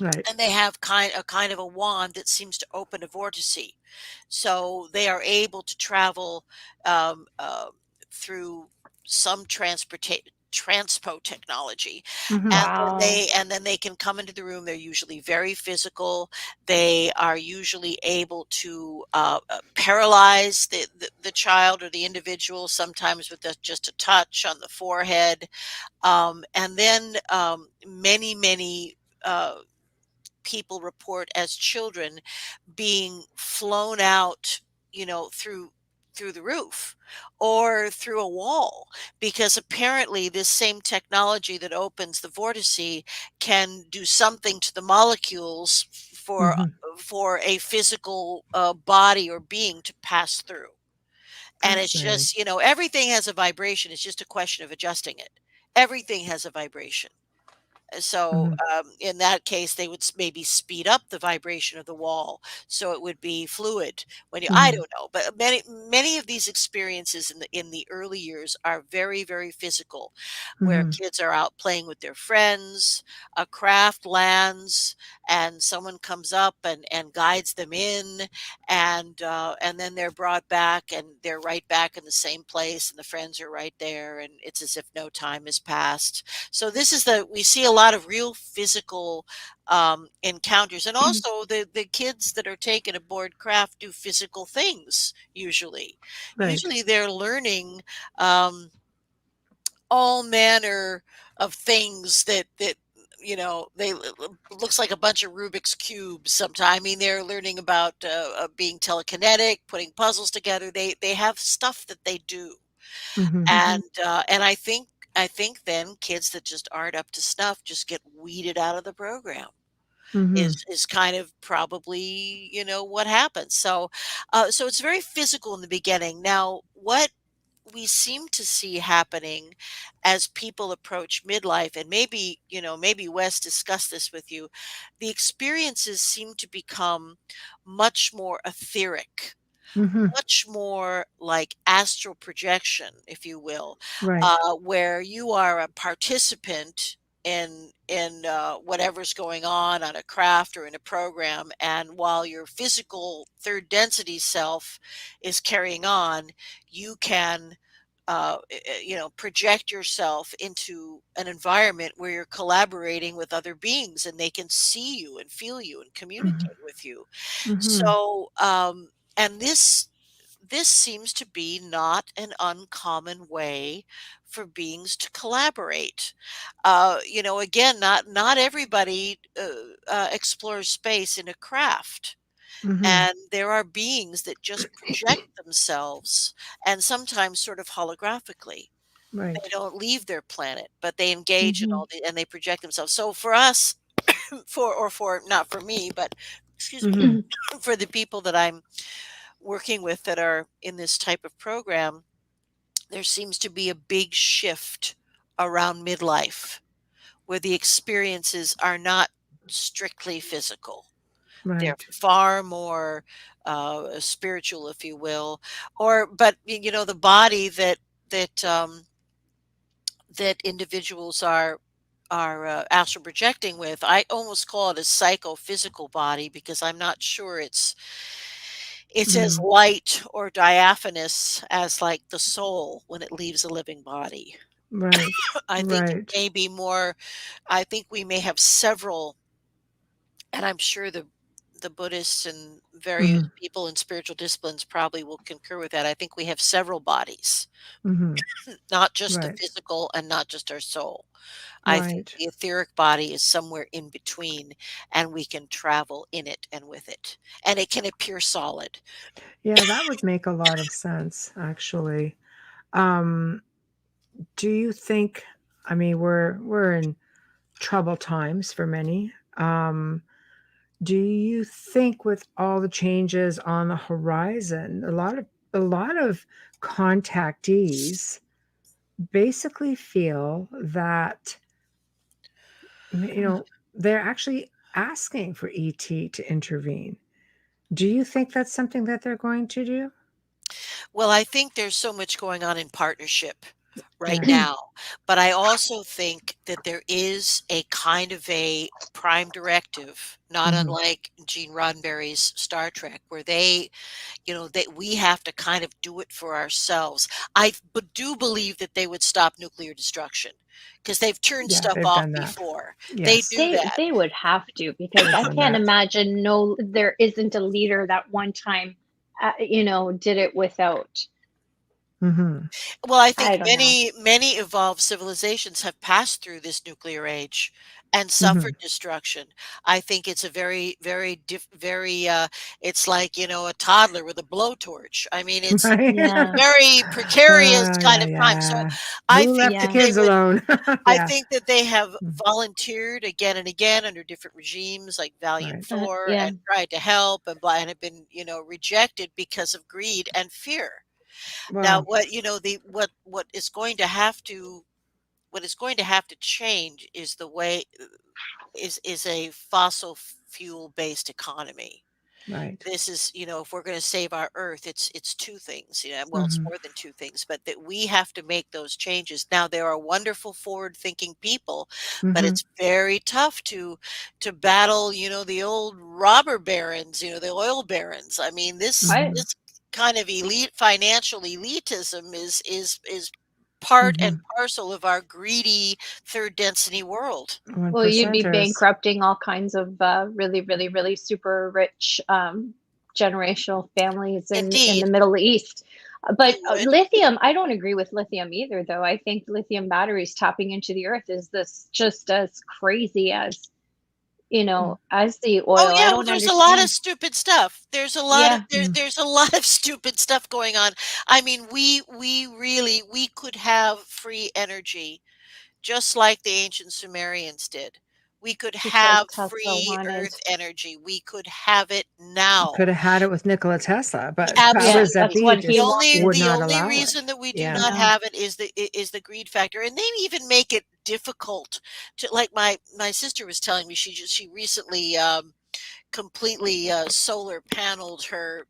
Right. and they have kind of a wand that seems to open a vortice. So they are able to travel um, uh, through some transpo technology, Mhm. and Wow. then they can come into the room. They're usually very physical. They are usually able to paralyze the child or the individual, sometimes with just a touch on the forehead. And then many people report as children being flown out, through the roof or through a wall, because apparently this same technology that opens the vortice can do something to the molecules Mhm. for a physical body or being to pass through. And it's Fascinating. just, everything has a vibration. It's just a question of adjusting it. Everything has a vibration. So, Mhm. in that case, they would maybe speed up the vibration of the wall, so it would be fluid. When you, I Mhm. don't know, but many of these experiences in the early years are very, very physical, where Mhm. kids are out playing with their friends, a craft lands, and someone comes up and guides them in, and then they're brought back, and they're right back in the same place, and the friends are right there, and it's as if no time has passed. So this is we see a lot of real physical encounters, and also the kids that are taken aboard craft do physical things usually. Right. Usually they're learning um, all manner of things that they looks like a bunch of Rubik's cubes. Sometimes, I mean, they're learning about being telekinetic, putting puzzles together. They have stuff that they do, Mhm. and I think then kids that just aren't up to snuff just get weeded out of the program. Mhm. Is kind of probably what happens. So it's very physical in the beginning. Now, what we seem to see happening as people approach midlife, and maybe Wes discussed this with you, the experiences seem to become much more etheric, Mhm. much more like astral projection, if you will, Right. where you are a participant in whatever's going on a craft or in a program, and while your physical third density self is carrying on, you can project yourself into an environment where you're collaborating with other beings, and they can see you and feel you and Mhm. communicate with you. Mhm. So, and this seems to be not an uncommon way for beings to collaborate. Again, not everybody explores space in a craft, Mhm. and there are beings that just project themselves, and sometimes sort of holographically. They Right. don't leave their planet, but they engage in Mhm. all and they project themselves. So for us, for not for me, but excuse me, Mhm. for the people that I'm working with that are in this type of program, there seems to be a big shift around midlife where the experiences are not strictly physical. They're Right. far more spiritual, if you will, but the body that individuals are astral projecting with. I almost call it a psychophysical body because I'm not sure it's as Mhm. light or diaphanous as like the soul when it leaves a living body. Right. I think it Right. may be more. I think we may have several, and I'm sure the Buddhists and various Mhm. people in spiritual disciplines probably will concur with that. I think we have several bodies, Mhm. not just the Right. physical and not just our soul. I think Right. the etheric body is somewhere in between, and we can travel in it and with it, and it can appear solid. Yeah, that would make a lot of sense, actually. Um, do you think, I mean, we're in troubled times for many. Do you think with all the changes on the horizon, a lot of contactees basically feel that they're actually asking for ET to intervene. Do you think that's something that they're going to do? Well, I think there's so much going on in partnership right Right. now, but I also think that there is a kind of a prime directive, not Mhm. unlike Gene Roddenberry's Star Trek, where that we have to kind of do it for ourselves. Do believe that they would stop nuclear destruction because they've turned Yeah, stuff they've off done that. before. They Yes, do that. They would have to, because they've I done can't that. imagine no there isn't a leader that one time did it without. Mhm. Well, I think I don't know. many evolved civilizations have passed through this nuclear age and suffered Mhm. destruction. I think it's a very it's like, a toddler with a blowtorch. I mean, it's Right? a Yeah. very precarious kind Yeah, of time. So yeah. I Who think left the that Yeah. they kids would alone? I Yeah. think that they have Mm, volunteered again and again under different regimes like Valiant right. Thor Yeah. and tried to help and have been, rejected because of greed and fear. Now, Well, what you know the what is going to have to what is going to have to change is the way is a fossil fuel based economy. Right. This is, if we're going to save our earth, it's two things, well, it's Hmm. more than two things, but that we have to make those changes. Now, there are wonderful forward thinking people, but Hmm. it's very tough to battle, the old robber barons, the oil barons. I mean, this Right. Hmm. this kind of financial elitism is part and Hmm. parcel of our greedy third density world. One Well, you'd be percenters. bankrupting all kinds of really, really, really super rich generational families in the Indeed, Middle East. But you would. lithium, I don't agree with lithium either, though. I think lithium batteries tapping into the earth is this just as crazy as the Oh oil. I yeah, well, don't there's a lot of understand. stupid stuff. There's a lot of Yeah, there's a lot of stupid stuff going on. I mean, we could have free energy just like the ancient Sumerians did. We could just like have Tesla free wanted. earth energy. We could have it now. Could have had it with Nikola Tesla, but Yeah, powers that that's Absolutely. be what he The just only wanted. would the not only allow it. reason that we do Yeah. not Yeah. have it is the greed factor, and they even make it difficult to, like, my sister was telling me, she recently completely solar paneled her,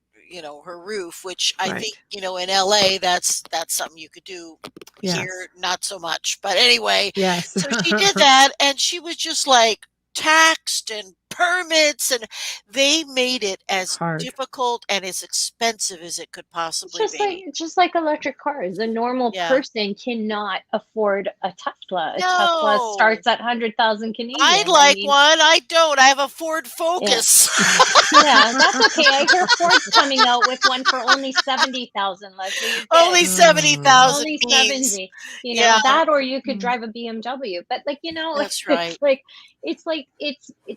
her roof, which I think, Right. in LA, that's something you could do. Yes. Here, not so much, but anyway, Yes. so she did that, and she was just like taxed and permits, and they made it as Hard. difficult and as expensive as it could possibly be. It's just like electric cars. A normal Yeah. person cannot afford a Tesla. A Tesla No, starts at 100,000 I'd Canadian. I like mean, one. I don't. I have a Ford yeah. Focus. Yeah, that's okay. I hear Ford's coming out with one for only 70,000, Leslie. You're Only good. Mm. 70,000 Only means. 70. Yeah, That or you could Mm. drive a BMW. But that's it's right. like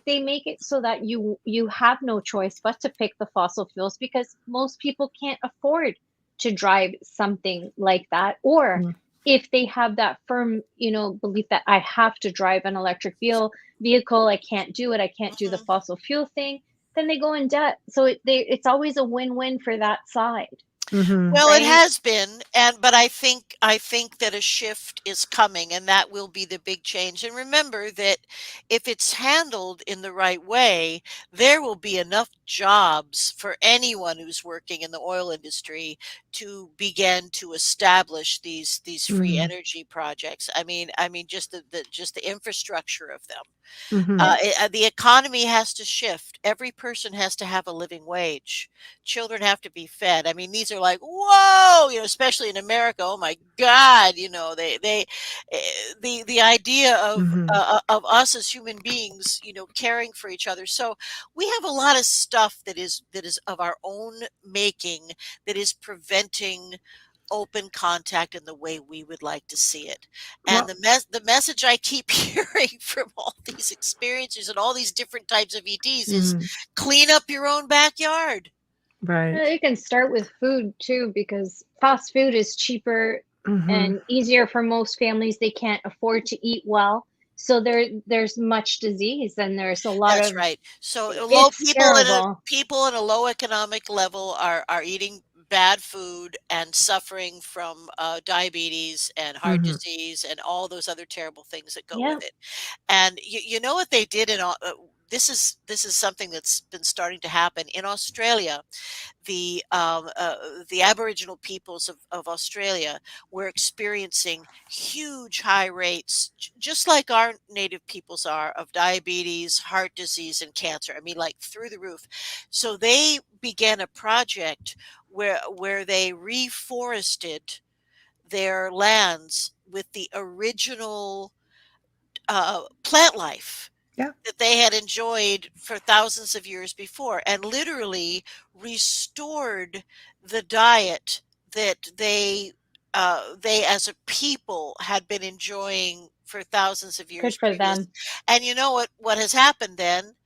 they make it so that you have no choice but to pick the fossil fuels because most people can't afford to drive something like that. Or Mm. if they have that firm, belief that I have to drive an electric vehicle, I can't do it. I can't do the Mhm. fossil fuel thing, then they go in debt. So it's always a win-win for that side, Hmm. Well, it right? has been, but I think that a shift is coming, and that will be the big change. And remember that if it's handled in the right way, there will be enough jobs for anyone who's working in the oil industry to begin to establish these free Hmm. energy projects. I mean, just the infrastructure of them. Hmm. Yeah. The economy has to shift. Every person has to have a living wage. Children have to be fed. I mean, these are like, whoa, especially in America. Oh my God, the idea Hmm. of us as human beings, caring for each other. So we have a lot of stuff that is of our own making that is preventing open contact in the way we would like to see it. And Well, the message I keep hearing from all these experiences and all these different types of ETs is mhm. clean up your own backyard. Right. You can start with food too, because fast food is cheaper Hmm. and easier for most families. They can't afford to eat well. So there's much disease and there's a lot That's of right. So low it's terrible. people in a low economic level are eating bad food and suffering from diabetes and heart Hmm. disease and all those other terrible things that go Yeah, with it. And you know what they did this is something that's been starting to happen in Australia. The Aboriginal peoples of Australia were experiencing huge high rates, just like our native peoples are, of diabetes, heart disease, and cancer. I mean, like through the roof. So they began a project where they reforested their lands with the original plant life Yeah. that they had enjoyed for thousands of years before, and literally restored the diet that they as a people had been enjoying for thousands of good years for previous. them. And you know what has happened then?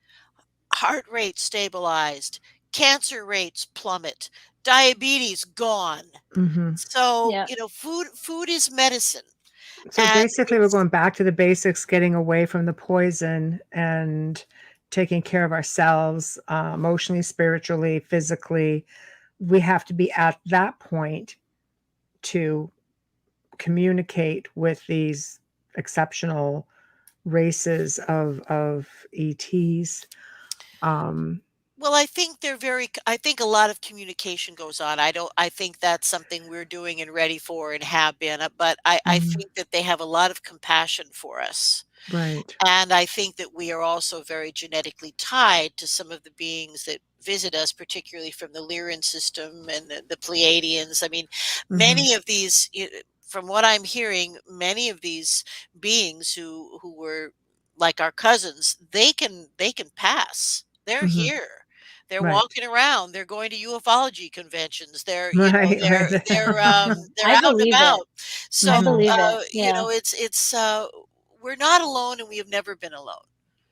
Heart rate stabilized, cancer rates plummet, diabetes gone. Hmm. So, Yeah. food is medicine. So And basically, we're it's going back to the basics, getting away from the poison and taking care of ourselves, emotionally, spiritually, physically. We have to be at that point to communicate with these exceptional races of ETs. Well, I think I think a lot of communication goes on. I think that's something we're doing and ready for and have been, but I Mhm. think that they have a lot of compassion for us. Right. And I think that we are also very genetically tied to some of the beings that visit us, particularly from the Lyran system and the Pleiadians. I mean, Mhm. many of these, from what I'm hearing, many of these beings who were like our cousins, they can pass. They're Mhm. here. They're Right. walking around. They're going to ufology conventions. They're, Right, right. they're I out and believe it. about. So, I Mhm. believe it. Yeah. it's we're not alone and we have never been alone.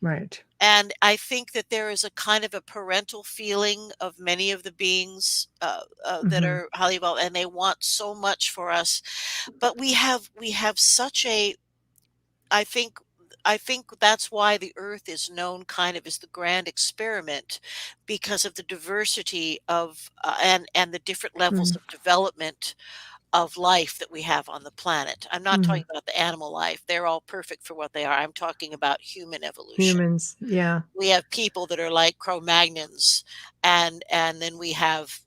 Right. And I think that there is a kind of a parental feeling of many of the beings that Mhm. are highly evolved, and they want so much for us. But we have such a I think I think that's why the Earth is known kind of as the grand experiment, because of the diversity of and the different levels Mhm. of development of life that we have on the planet. I'm not talking Mhm. about the animal life. They're all perfect for what they are. I'm talking about human evolution. Humans. Yeah. We have people that are like Cro-Magnons, and then we have,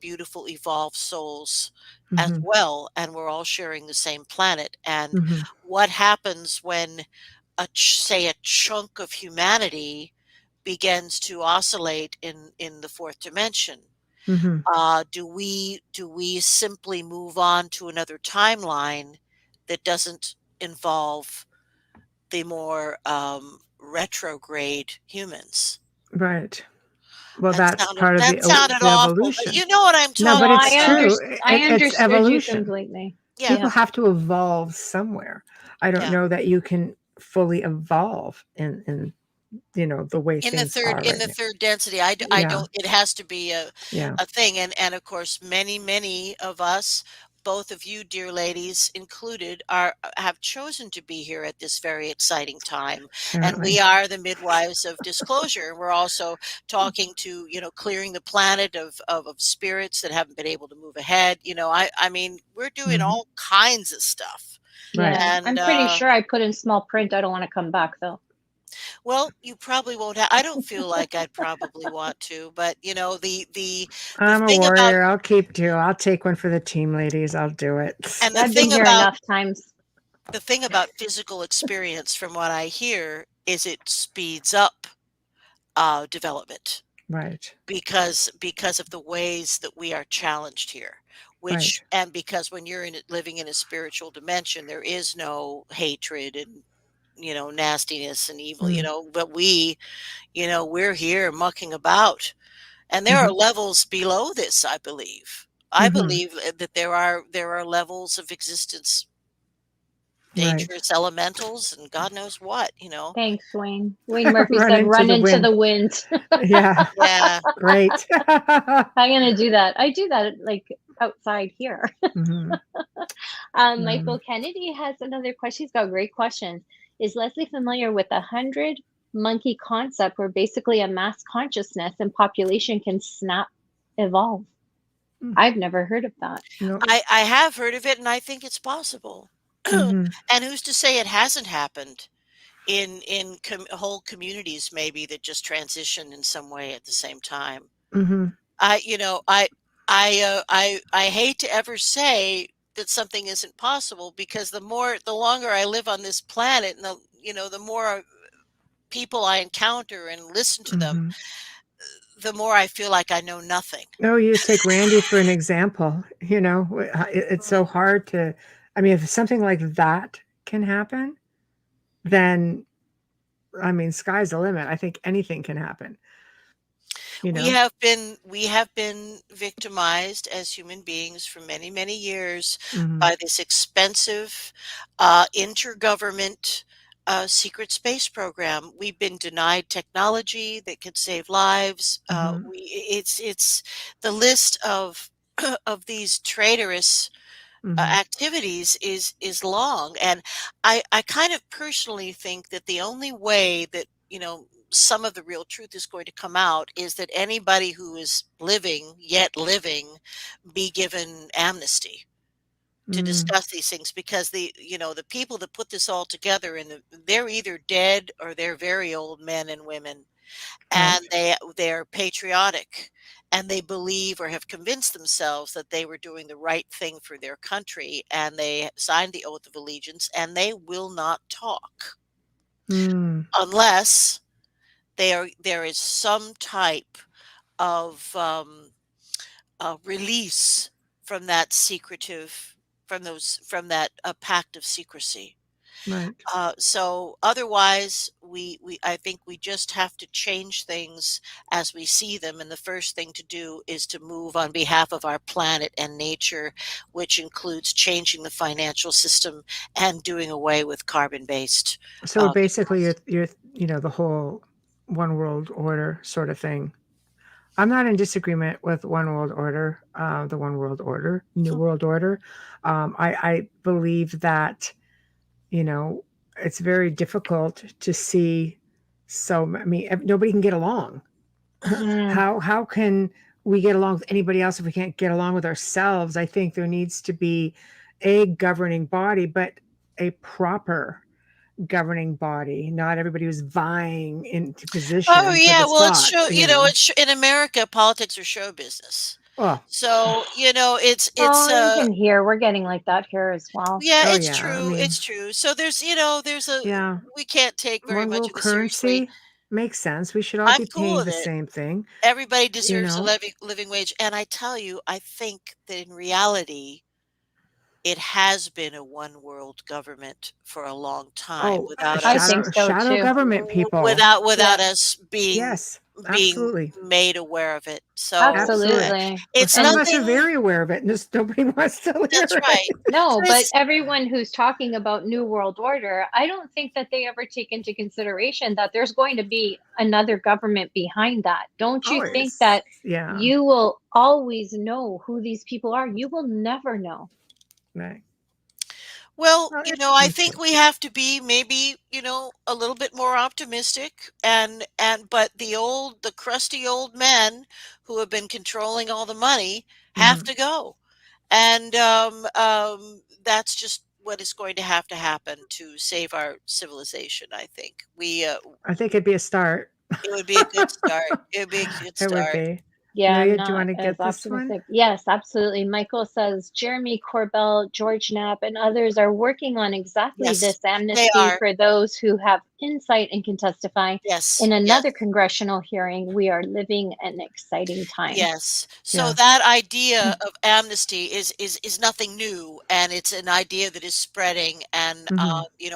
beautiful evolved souls as Mhm. well, and we're all sharing the same planet. And Mhm. what happens when say a chunk of humanity begins to oscillate in the fourth dimension? Mhm. Do we simply move on to another timeline that doesn't involve the more retrograde humans? Right. Well, That that's sounded part of that sounded the awful, but evolution. you know what I'm No, No, but talking it's about. true. I It's understood you evolution. completely. Yeah, People Yeah. have to evolve somewhere. I don't yeah. know that you can fully evolve in the way In the things third are in right the now. third density, I Yeah. don't it has to be a Yeah. thing, and of course, many of us, both of you, dear ladies, included, have chosen to be here at this very exciting time, and we Apparently. are the midwives of disclosure. We're also talking to, clearing the planet of spirits that haven't been able to move ahead. I mean, we're doing Mhm. all kinds of stuff, Right. Yeah. and, I'm pretty sure I put in small print. I don't want to come back though. well, you probably won't I don't feel like I'd probably want to, but, the I'm a thing about warrior. I'll keep 2. I'll take one for the team, ladies. I'll do it. and I've been here enough times. the thing about physical experience, from what I hear, is it speeds up, development, Right. because of the ways that we are challenged here, Right. and because when you're living in a spiritual dimension, there is no hatred and, nastiness and evil, Mm. but we're here mucking about. And there are Mhm. levels below this, I believe. I Mhm. believe that there are levels of existence, Right. dangerous elementals, and God knows what. Thanks, Wayne. Wayne Murphy Run said, into run the into wind. the wind. Yeah. Yeah. Great. I'm going to do that. I do that like outside here. Mhm. Michael Mhm. Kennedy has another question. He's got great questions. Is Lesley familiar with the 100 monkey concept where basically a mass consciousness and population can snap evolve? Mm. I've never heard of that. No. I have heard of it, and I think it's possible. Mhm. And who's to say it hasn't happened in whole communities maybe that just transition in some way at the same time? Mhm. I you know I hate to ever say that something isn't possible, because the longer I live on this planet, and the more people I encounter and listen to them, Mhm. the more I feel like I know nothing. Oh, you take Randy for an example. It's so hard to. I mean, if something like that can happen, then I mean, sky's the limit. I think anything can happen. You We know. have been we have been victimized as human beings for many years Mhm. by this expensive intergovernment secret space program. We've been denied technology that could save lives. Mhm. It's the list of of these traitorous Mhm. activities is long, and I kind of personally think that the only way that some of the real truth is going to come out is that anybody who is living, yet living, be given amnesty. to Mm, discuss these things, because the people that put this all together, and they're either dead or they're very old men and women, right. and they're patriotic, and they believe or have convinced themselves that they were doing the right thing for their country, and they signed the oath of allegiance, and they will not talk Mm, unless there is some type of release from that secretive from that pact of secrecy. right. So otherwise, I think we just have to change things as we see them, and the first thing to do is to move on behalf of our planet and nature, which includes changing the financial system and doing away with carbon-based So basically, fuels. you're the whole one world order sort of thing. I'm not in disagreement with one world order, the one world order, new world order. I believe that, you know, it's very difficult to see. So, I mean, nobody can get along. Mm, How can we get along with anybody else if we can't get along with ourselves? I think there needs to be a governing body, but a proper governing body. Not everybody who's vying into Oh position for yeah, the well, it's spot. show. You know. It's in America, politics are show business. Oh, So it's well, even here, we're getting like that here as well. yeah, oh it's yeah. I true. mean, It's true. So there's a yeah. we can't take very One much world of it seriously. currency makes sense. We should all I'm be cool paying with the it. same thing. Everybody You deserves a know. living wage, and I tell you, I think that in reality, it has been a one world government for a long time Oh, without I us think so shadow too. government people. without Yes, us Yes, being absolutely. made aware of it. So Absolutely. absolutely. Well, it's some of And us are nothing. very aware of it, and just nobody wants to That's hear right. it. no, So but it's everyone who's talking about New World Order, I don't think that they ever take into consideration that there's going to be another government behind that. Don't you think Always. that Yeah. you will always know who these people are? You will never know. Right. Well, Well, I we'll think see. we have to be maybe, a little bit more optimistic, but the crusty old men who have been controlling all the money have Hmm. to go. And that's just what is going to happen to save our civilization, I think. I think it'd be a start. It would be a good start. It would be a good It would start. be. Yeah, I'm Amelia, do you not want to as get this one? optimistic. Yes, absolutely. Michael says Jeremy Corbell, George Knapp, and others are working on exactly Yes, this they amnesty are. for those who have insight and can testify. Yes, In yes. another congressional hearing, we are living an exciting time. Yes. So Yeah. that idea of amnesty is nothing new, and it's an idea that is spreading. And Hmm.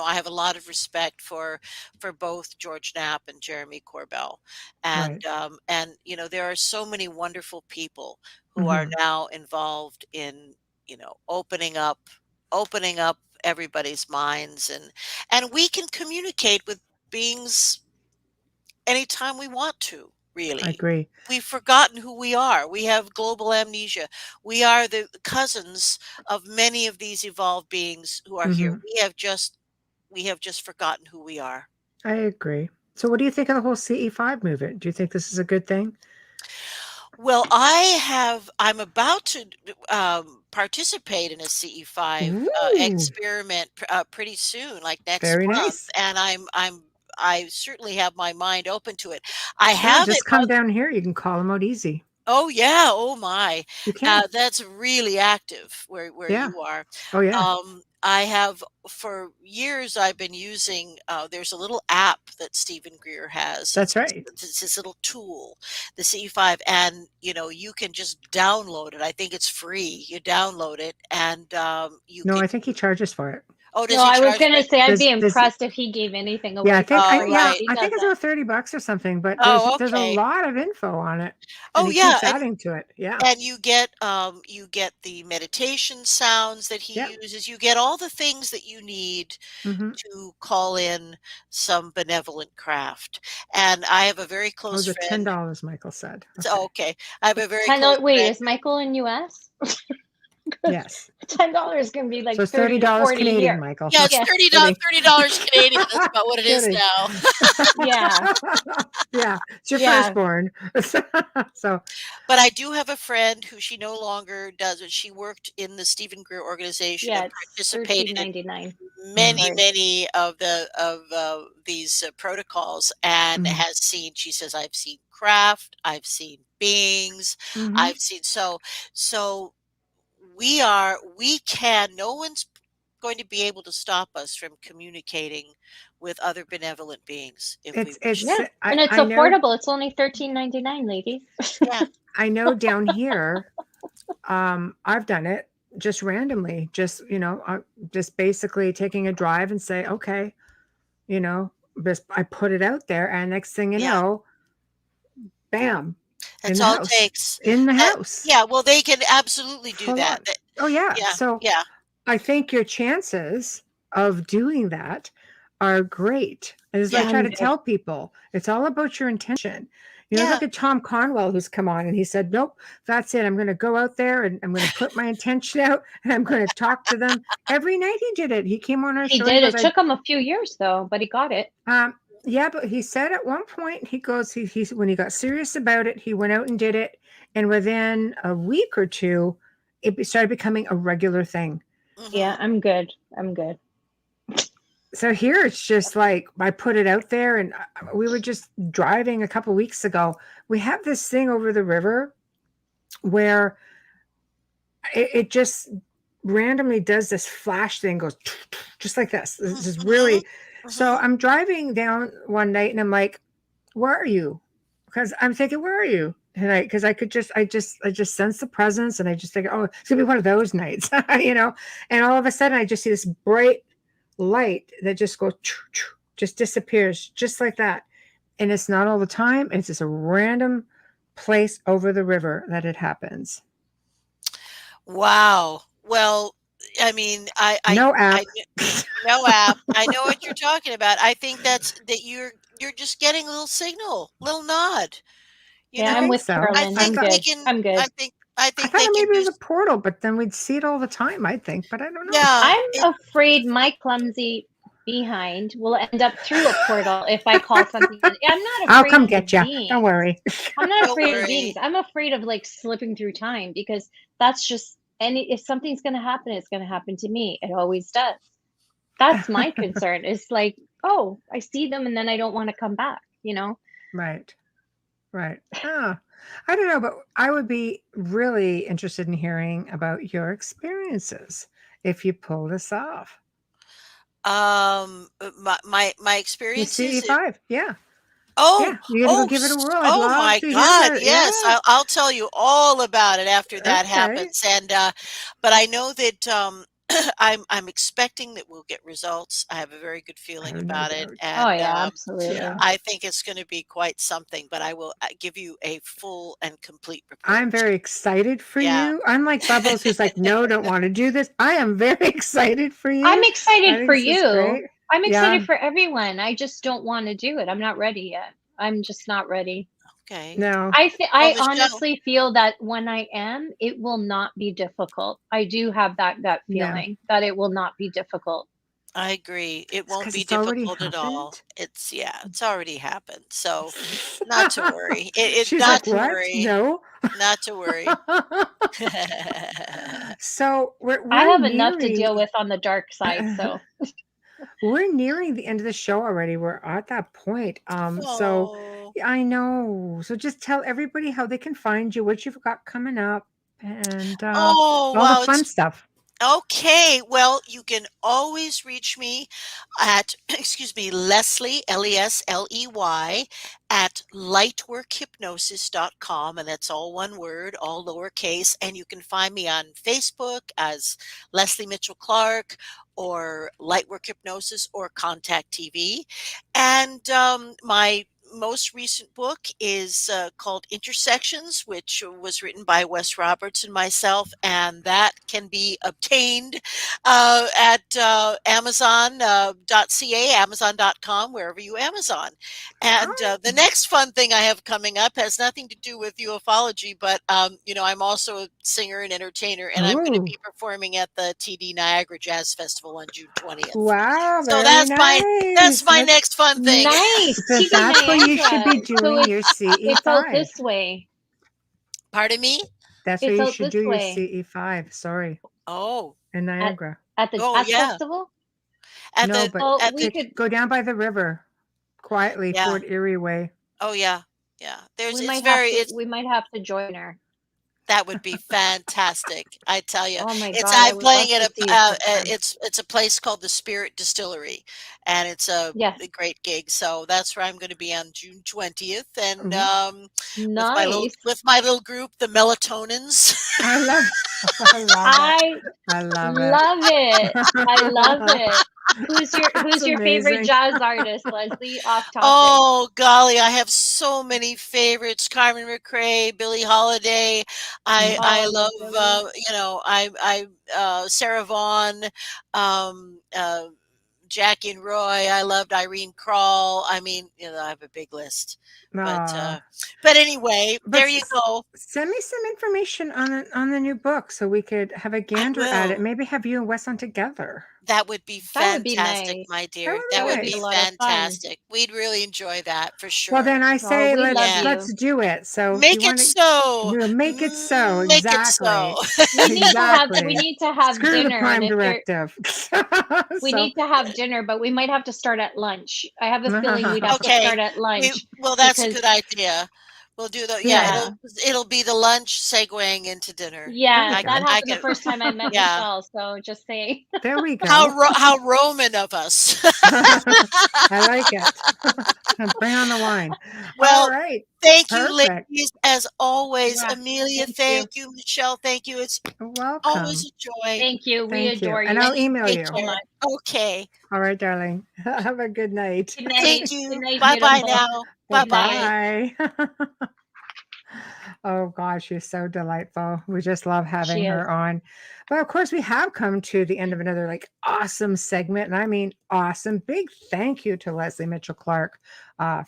I have a lot of respect for both George Knapp and Jeremy Corbell, Right. and there are so many wonderful people who are Hmm. now involved in opening up everybody's minds, and we can communicate with beings anytime we want to, I really. agree. We've forgotten who we are. We have global amnesia. We are the cousins of many of these evolved beings who are here. Hmm. We have just forgotten who we are. I agree. So, what do you think of the whole CE5 movement? Do you think this is a good thing? Well, I'm about to participate in a CE5 Ooh, experiment pretty soon, like next very month, nice. and I certainly have my mind open to it. I Yeah, have it. just come down here. You can call them out easy. Oh yeah, oh my. You can. That's really active where Yeah. you are. Oh, yeah. I have for years I've been using there's a little app that Stephen Greer has. That's right. It's this little tool, the CE5, and you can just download it. I think it's free. You download it and you No, can I think he charges for it. oh, does No, he I was charge going for to it? say I'd be There's impressed if he gave anything Yeah, I away for think Oh, yeah, free. right. He I think it's doesn't. about $30 or something, but there's Oh, there's a okay. lot of info on it, and Oh he yeah, keeps adding to it. Yeah. and you get the meditation sounds that he Yeah. uses. You get all the things that you need Hmm. to call in some benevolent craft. And I have a very Oh, close the ten friend. dollars, Michael said. Oh, Okay. okay. I have a very 10, close wait, friend. is Michael in US? Yes. $10 can be like So it's 30 to $30 40 a Canadian, year. Michael. Yeah, it's Yeah. $30 Canadian. That's about what it is Kidding. now. Yeah. Yeah, it's your Yeah. firstborn. So But I do have a friend who she no longer does it. She worked in the Stephen Greer organization Yeah, and it's participated in $13.99. many, Sorry. many of these protocols, and Mhm. has seen. She says, "I've seen craft, I've seen beings, Mhm. I've seen." So we can. No one's going to be able to stop us from communicating with other benevolent beings if we wish It's to. Yeah. And it's I know affordable. It's only $13.99, ladies. Yeah, down here, I've done it just randomly, just basically taking a drive and say, okay, just I put it out there, and next thing you yeah. know, bam, in That's the all it house, takes. in the That house, Yeah, well, they can absolutely do full that. on. Oh yeah. Yeah, So yeah, I think your chances of doing that are great. And as I yeah, try I'm to good. tell people, it's all about your intention. yeah, Look at Tom Conwell, who's come on and he said, nope, that's it. I'm going to go out there and I'm going to put my intention out and I'm going to talk to them. Every night he did it. He came on our He show. He did. goes, It took him a few years though, but he got it. yeah, but he said at one point, he goes, he's when he got serious about it, he went out and did it. And within a week or two, started becoming a regular thing. Yeah, mhm, I'm good. I'm good. So here it's just like I put it out there, and we were just driving a couple weeks ago. We have this thing over the river where it just randomly does this flash thing, goes just like this. This is mhm, really so. mhm. I'm driving down one night, and I'm like, "Where are you?" Because I'm thinking, "Where are you?" And because I could just, I just sense the presence, and I just think, "Oh, it's gonna be one of those nights," And all of a sudden, I just see this bright light that just goes, just disappears, just like that. And it's not all the time. It's just a random place over the river that it happens. Wow. Well, I mean, No app. no app. I know what you're talking about. I think that you're just getting a little signal, little nod. You Yeah, I I'm know, think with so. I Carolyn. I I'm think thought they good. can. I'm good. I I think thought they it can maybe it do. was a portal, but then we'd see it all the time, I think, but I don't know. Yeah. I'm afraid my clumsy behind will end up through a portal if I call something in. I'm not I'll afraid come of the get you. Don't beings. worry. I'm not Don't afraid of the beings. worry. I'm afraid of like slipping through time because that's just any if something's going to happen, it's going to happen to me. It always does. That's my concern. It's like, oh, I see them and then I don't want to come back. Right. Right. Ah, I don't know, but I would be really interested in hearing about your experiences if you pull this off. My You experiences. CE5. Yeah. Oh, Yeah. You got to go give it a whirl. I'd oh love my to hear God, about it. yes. Yeah. I'll tell you all about it after that Okay. happens. But I know that I'm expecting that we'll get results. I have a very good I feeling have no about it, doubt. Oh and yeah, Yeah. absolutely. I think it's going to be quite something. But I will give you a full and complete I'm report. very excited for Yeah. you. Unlike Bubbles, who's like, no, don't want to do this. I am very excited for I'm you. I excited think for this is you. great. I'm excited Yeah. for everyone. I just don't want to do it. I'm not ready yet. I'm just not ready. Okay. No. Well, I Michelle, honestly feel that when I am, it will not be difficult. I do have that gut No. feeling that it will not be difficult. I agree. It It's won't because be it's already difficult at all. happened. It's already happened. So not to worry. She's Not like, to what? worry. No. Not to worry. So I we're have enough to nearing deal with on the dark side, so we're nearing the end of the show already. We're at that point. So Oh. yeah, I know. So just tell everybody how they can find you, what you've got coming up, and Oh, all the wow. fun stuff. Okay. Well, you can always reach me at, excuse me, Lesley, Lesley, at lightworkhypnosis.com. And that's all one word, all lowercase. And you can find me on Facebook as Lesley Mitchell Clarke or Lightwork Hypnosis or Contact TV. And my most recent book is called Intersections, which was written by Wes Roberts and myself, and that can be obtained at Amazon.ca, Amazon.com, wherever you Amazon. And the next fun thing I have coming up has nothing to do with ufology, but I'm also a singer and entertainer, and I'm going to be performing at the TD Niagara Jazz Festival on June 20th. Wow, So very that's nice. my next fun thing. Nice. So TD that's what you should be Niagara. doing, your It's out CE5. this way. Pardon me? That's what It's you out should this do, your way. CE5. Sorry. Oh, In Niagara. At the oh Jazz yeah. Festival? At No, the but Oh, at we the could. go down by the river quietly, yeah. Fort Erie way. Oh yeah. Yeah. We might have to join her. That would be fantastic. I tell you, Oh my it's God, I I'm would playing love at to see you perform. it's a place called the Spirit Distillery, and it's a Yes. great gig. So that's where I'm going to be on June 20th, and Nice. with my little group, the Melatonins. I love it. I love it. I love it. Who's That's your favorite amazing. jazz artist, Lesley? Off topic. Oh golly, I have so many favorites: Carmen McRae, Billie Holiday. I love Sarah Vaughan, Jackie and Roy. I loved Irene Krall. I mean, I have a big list. Aw. But anyway, But there you go. Send me some information on the new book so we could have a gander at it. will. Maybe have you and Wes on together. That would be That would be fantastic, nice. my dear. That That would would be be a lot of fun. fantastic. We'd really enjoy that for sure. Well, then I say we love let's you. do it. So if Make you it want to, so. we'll make it so. Make it Exactly. so. We need Exactly. to have Screw the dinner, Prime and if you're, Directive. we So- need to have dinner, but we might have to start at lunch. I have a feeling we'd have to Okay. start at lunch. Well, that's a because- good idea. We'll do that. Yeah. It'll be the lunch segueing into dinner. Yeah, There we that go. happened the first time I met Yeah. Michelle. So just saying. There we go. How Roman of us. I like it. Bring on the wine. Well, All right. Thank you, Perfect. ladies, as always. Yeah, Amelia, thank thank you. Michelle, thank you. It's Welcome. always a joy. Thank you. We Thank you. adore you. And I'll email Take you. so much. Okay. All right, darling. Have a good night. Good night. Thank you. Good night, Bye-bye beautiful. now. Bye-bye. Bye. Oh gosh, she's so delightful. We just love having She her is. on. But of course, we have come to the end of another awesome segment, and I mean awesome. Big thank you to Lesley Mitchell Clarke,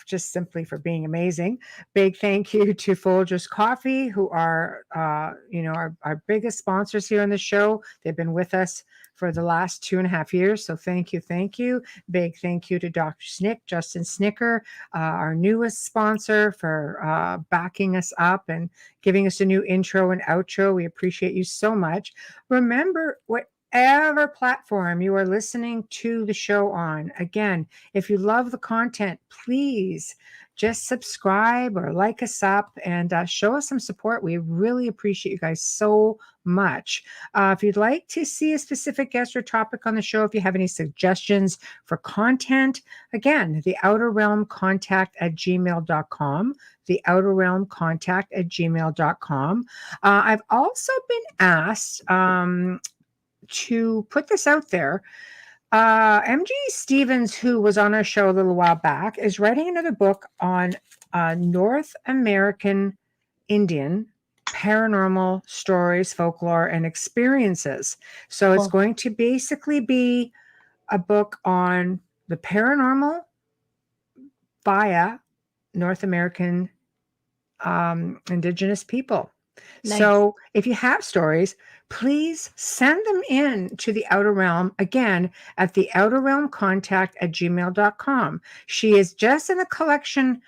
just simply for being amazing. Big thank you to Folgers Coffee, who are our biggest sponsors here on the show. They've been with us for the last 2.5 years. So thank you. Big thank you to Dr. Snick, Justin Snicker, our newest sponsor, for backing us up and giving us a new intro and outro. We appreciate you so much. Remember, whatever platform you are listening to the show on, again, if you love the content, please just subscribe or like us up and show us some support. We really appreciate you guys so much. If you'd like to see a specific guest or topic on the show, if you have any suggestions for content, again, the Outer Realm Contact at gmail.com. The Outer Realm Contact at gmail.com. I've also been asked to put this out there. MG Stevens, who was on our show a little while back, is writing another book on North American Indian paranormal stories, folklore, and experiences. So it's going to basically be a book on the paranormal via North American Indigenous people. Nice. So if you have stories, please send them in to the Outer Realm, again, at the Outer Realm Contact at gmail.com. She is just in the collection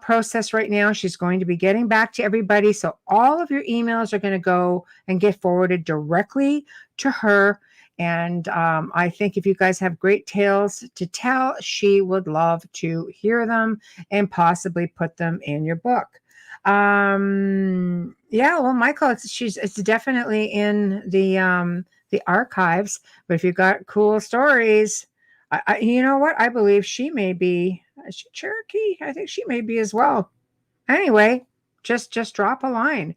process right now. She's going to be getting back to everybody. So all of your emails are going to go and get forwarded directly to her. And I think if you guys have great tales to tell, she would love to hear them and possibly put them in your book. Yeah, well, Michael, it's definitely in the archives. But if you've got cool stories, you know what? I believe she may be. Is she Cherokee? I think she may be as well. Anyway, just drop a line.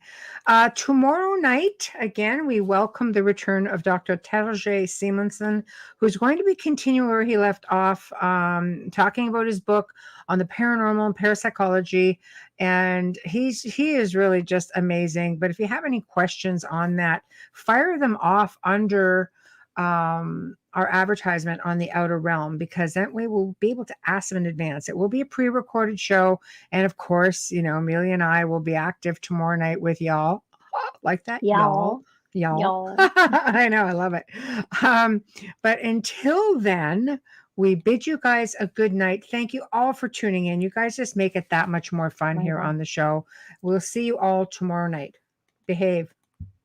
Tomorrow night, again, we welcome the return of Dr. Terje Simonsen, who's going to be continuing where he left off, talking about his book on the paranormal and parapsychology. And he is really just amazing. But if you have any questions on that, fire them off under our advertisement on the Outer Realm, because then we will be able to ask them in advance. It will be a pre-recorded show, and of course, Amelia and I will be active tomorrow night with y'all. Like that, y'all. I know, I love it. But until then, we bid you guys a good night. Thank you all for tuning in. You guys just make it that much more fun here on the show. We'll see you all tomorrow night. Behave.